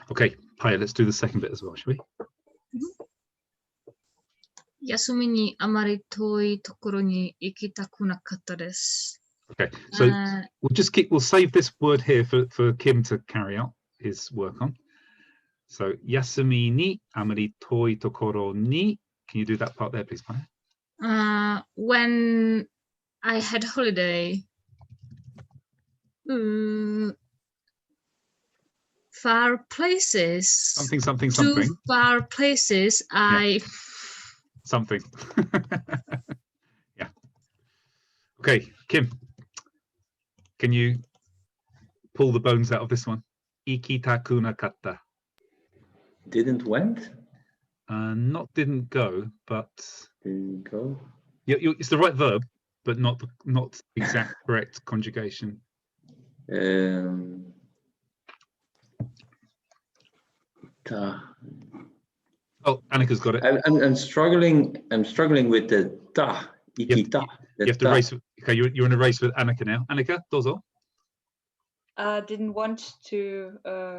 Okay, Paya, let's do the second bit as well, shall we? 休みにあまり遠いところに行きたくなかったです。 Okay, so we'll save this word here for Kim to carry out his work on. So yasumi ni amari toi tokoro ni. Can you do that part there, please, Paya? When I had holiday, far places. Something. Too far places. Something. Yeah. Okay, Kim. Can you pull the bones out of this one? Ikitaku nakatta. Didn't went? Not didn't go, but didn't go. Yeah, it's the right verb, but not the exact correct conjugation. Oh, Annika's got it. I'm struggling. I'm struggling with the ta. Ikita. You have to race. Okay, you're in a race with Annika now. Annika, dozo. Didn't want to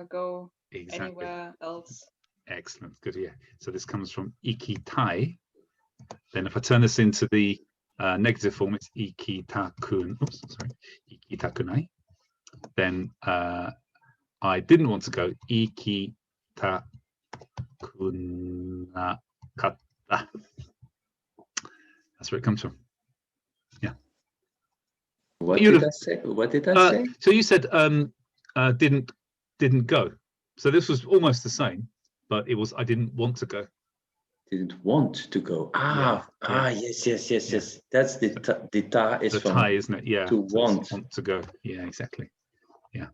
go Exactly. anywhere else. Excellent. Good. Yeah. So this comes from ikitai. Then if I turn this into the negative form, it's ikitakun. Oops, sorry. Ikitakunai. Then I didn't want to go. Ikitakunakatta. That's where it comes from. Yeah. What did I say? What did I say? So you said didn't go. So this was almost the same, but it was I didn't want to go. Didn't want to go. Yes. That's the ta is the from tie, isn't it? Yeah. To want to go. Yeah, exactly. Yeah.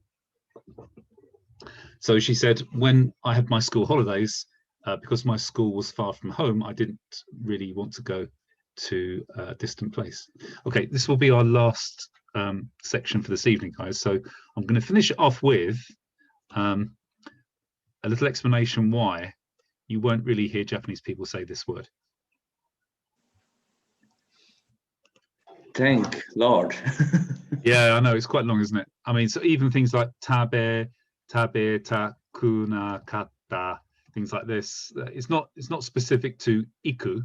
So she said, when I had my school holidays, because my school was far from home, I didn't really want to go to a distant place. Okay, this will be our last section for this evening, guys. So I'm going to finish it off with a little explanation why you won't really hear Japanese people say this word. Thank Lord. Yeah, I know, it's quite long, isn't it? I mean, so even things like tabe, takunakatta, things like this, it's not specific to iku.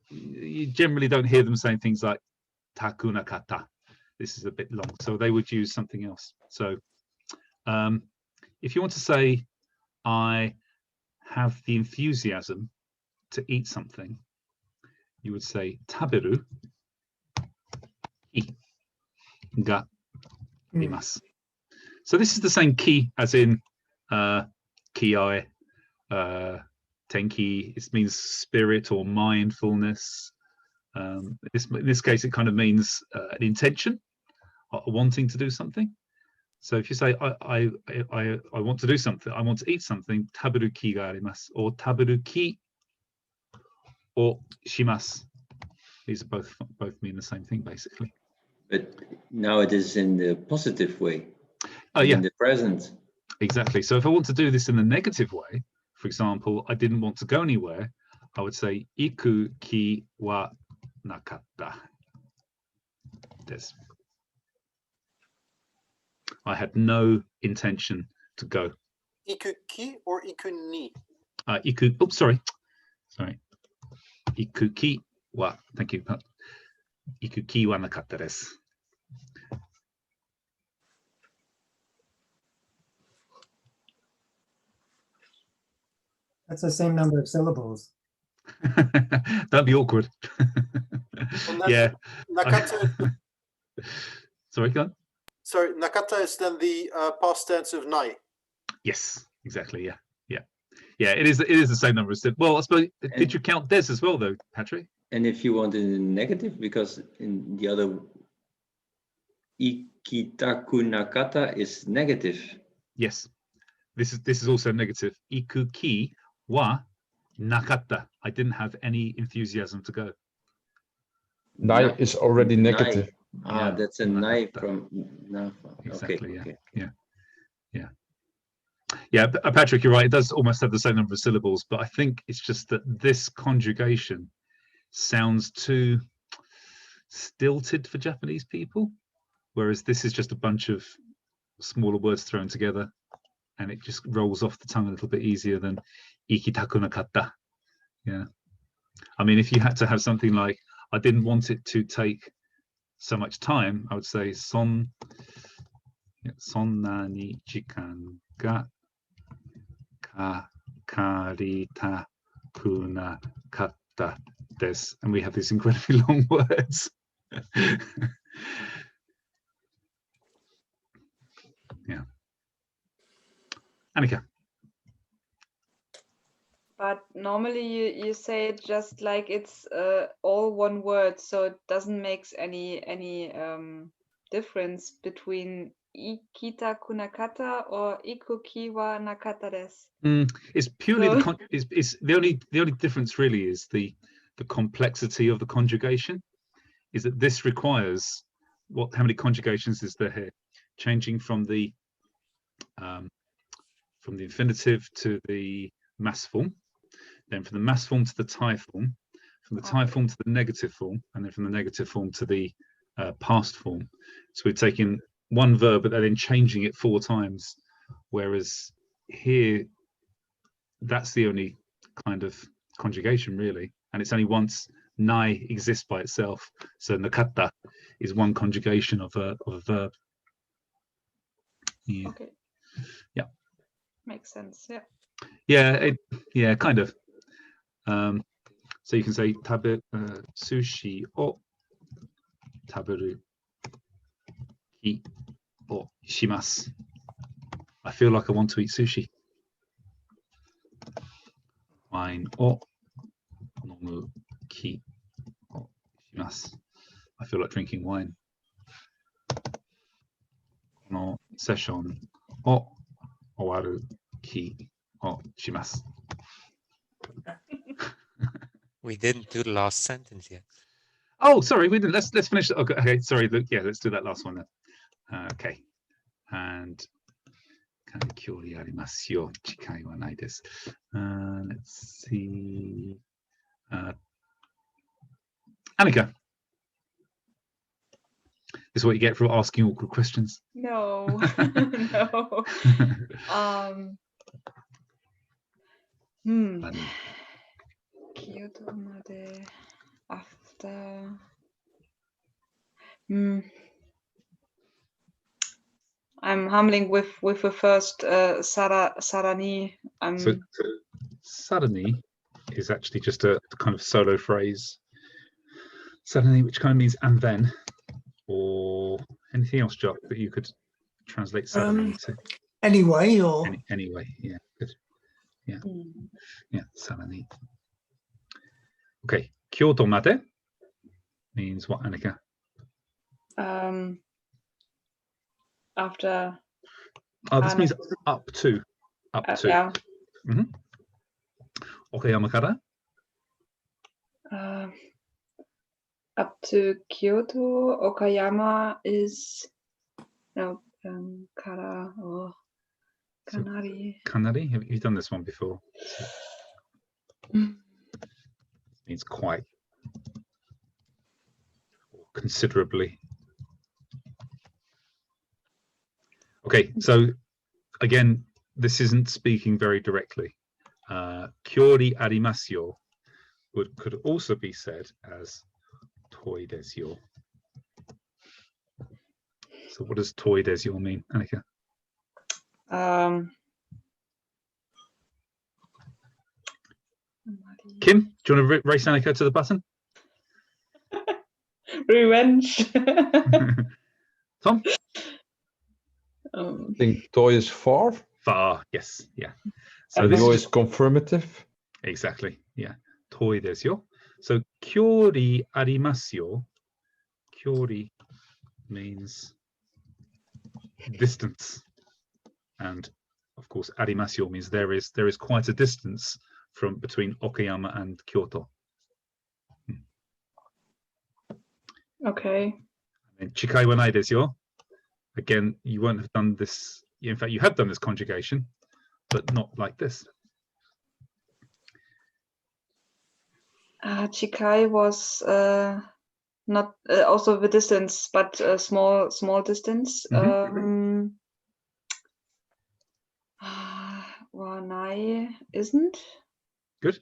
You generally don't hear them saying things like takunakatta. This is a bit long, so they would use something else. So if you want to say, I have the enthusiasm to eat something, you would say taberu ga arimasu. So this is the same ki as in ki-ai, tenki. It means spirit or mindfulness. In this case, it kind of means an intention, wanting to do something. So if you say I want to do something, I want to eat something, taberu ki ga arimasu, or taberu ki or shimasu. These are both mean the same thing, basically. But now it is in the positive way. Yeah. In the present. Exactly. So if I want to do this in the negative way, for example, I didn't want to go anywhere, I would say iku ki wa nakatta. This. I had no intention to go. Iku ki or iku ni? Iku. Oh, sorry. Iku ki wa. Thank you. Iku ki wa nakatta desu. That's the same number of syllables. Don't be awkward. Yeah. Nakata. Sorry, go on. Sorry, nakata is then the past tense of nai. Yes, exactly. Yeah, yeah, yeah. It is the same number as. Well, I suppose. Did you count des as well, though, Patrick? And if you want it in negative, because in the other ikitaku nakata is negative. Yes, this is also negative. Ikuki wa nakata. I didn't have any enthusiasm to go. Nai is already negative. Ah, that's a nai from Nafa. Exactly. Okay, yeah, yeah. Patrick, you're right. It does almost have the same number of syllables, but I think it's just that this conjugation sounds too stilted for Japanese people, whereas this is just a bunch of smaller words thrown together, and it just rolls off the tongue a little bit easier than ikitaku nakata. Yeah, I mean, if you had to have something like, I didn't want it to take so much time, I would say sonna ni jikan ga kakaritaku nakatta desu, and we have these incredibly long words. Yeah. Annika. But normally you say it just like it's all one word, so it doesn't make any difference between ikitaku nakata or ikuki wa nakata desu. It's purely the only difference really is the complexity of the conjugation. Is that this requires how many conjugations is there here? Changing from the infinitive to the mass form, then from the mass form to the tie form, from the tie form to the negative form, and then from the negative form to the past form. So we're taking one verb but then changing it 4 times, whereas here that's the only kind of conjugation really, and it's only once nai exists by itself. So nakata is one conjugation of a verb. Yeah. Okay. Yeah. Makes sense. Yeah. Yeah, kind of. So you can say tabe sushi o taberu ki o shimasu. I feel like I want to eat sushi. Wine o nomu ki o shimasu. I feel like drinking wine. No session o owaru ki o shimasu. We didn't do the last sentence yet. Oh, sorry, we didn't. Let's finish. Okay, sorry. Yeah, let's do that last one then. Okay, and kyori arimasu yo, chikai wa nai desu. Let's see. Annika, this is what you get for asking awkward questions. No, no. Kyoto made after. I'm humbling with the first sarani. So sarani is actually just a kind of solo phrase. Sarani, which kind of means and then, or anything else, Jock, that you could translate sarani to. Anyway, or anyway, yeah, good. Yeah, yeah, sarani. Okay, Kyoto made means what, Annika? After. Oh, this means up to. Yeah. Okayama kara? Up to Kyoto, Okayama is kara or kanari. Kanari? Have you done this one before? Means quite, or considerably. Okay, so again, this isn't speaking very directly. Kyori arimasu yo could also be said as toi desu yo. So what does toi desu yo mean, Annika? Kim, do you want to race Annika to the button? Revenge. Tom? I think toy is far. Far, yes, yeah. So And this yo is is confirmative. exactly, yeah. Toi desu yo. So kyori arimasu yo. Kyori means distance, and of course arimasu yo means there is quite a distance from between Okayama and Kyoto. Okay. And chikai wa nai desu yo. Again, you won't have done this. In fact, you have done this conjugation, but not like this. Chikai was not also the distance, but a small distance. Wanai isn't. Good.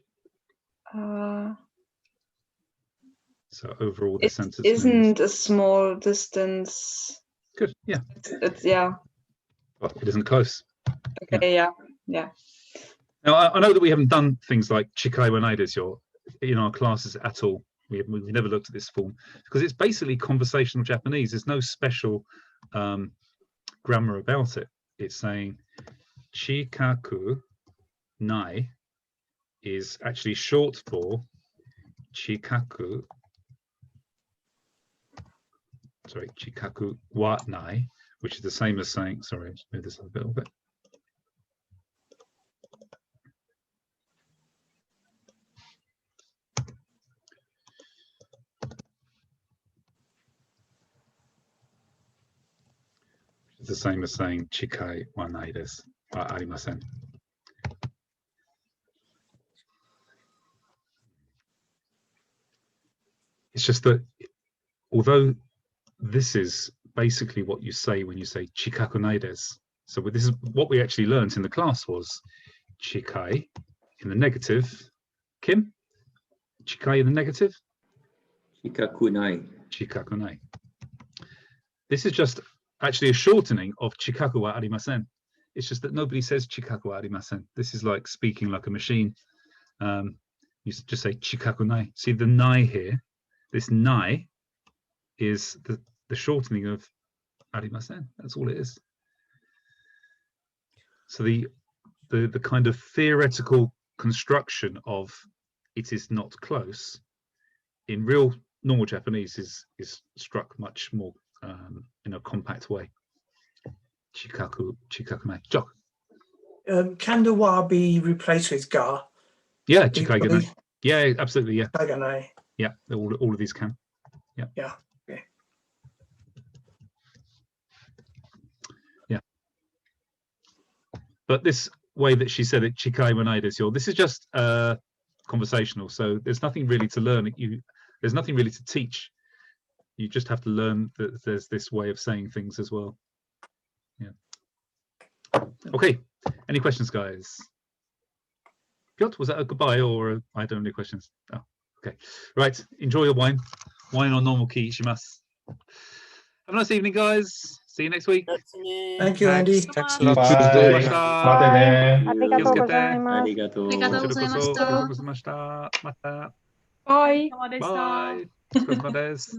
So overall, the It sentence isn't a small distance. Good. Yeah. It's yeah. Well, it isn't close. Okay. Yeah. Now I know that we haven't done things like chikai wa nai desu yo in our classes at all. We've never looked at this form because it's basically conversational Japanese. There's no special grammar about it. It's saying chikaku nai is actually short for chikaku. Sorry, chikaku wa nai, which is the same as saying. Sorry, just move this up a little bit. It's the same as saying chikai wa nai desu wa arimasen. It's just that although this is basically what you say when you say chikaku nai desu. So this is what we actually learned in the class was chikai in the negative. Kim? Chikai in the negative? Chikaku nai. Chikaku nai. This is just actually a shortening of chikaku wa arimasen. It's just that nobody says chikaku wa arimasen. This is like speaking like a machine. You just say chikaku nai. See the nai here? This nai is the shortening of arimasen. That's all it is. So the kind of theoretical construction of it is not close in real normal Japanese is struck much more in a compact way. Chikaku nai. Jock. Can the wa be replaced with ga? Yeah, chikai ga nai. Yeah, absolutely. Yeah. Chikai ga nai. Yeah, all of these can. Yeah. Yeah. Okay. Yeah. But this way that she said it, chikai wa nai desu yo, this is just conversational. So there's nothing really to learn. There's nothing really to teach. You just have to learn that there's this way of saying things as well. Yeah. Okay. Any questions, guys? Piotr, was that a goodbye or I don't have any questions? Oh, okay. Right. Enjoy your wine. Wine on normal key, shimasu. Have a nice evening, guys. See you next week. Thank you, Andy. Thanks a lot. Bye. Bye. Mate ne. Arigatou gozaimashita. Bye. Bye. お疲れ様です。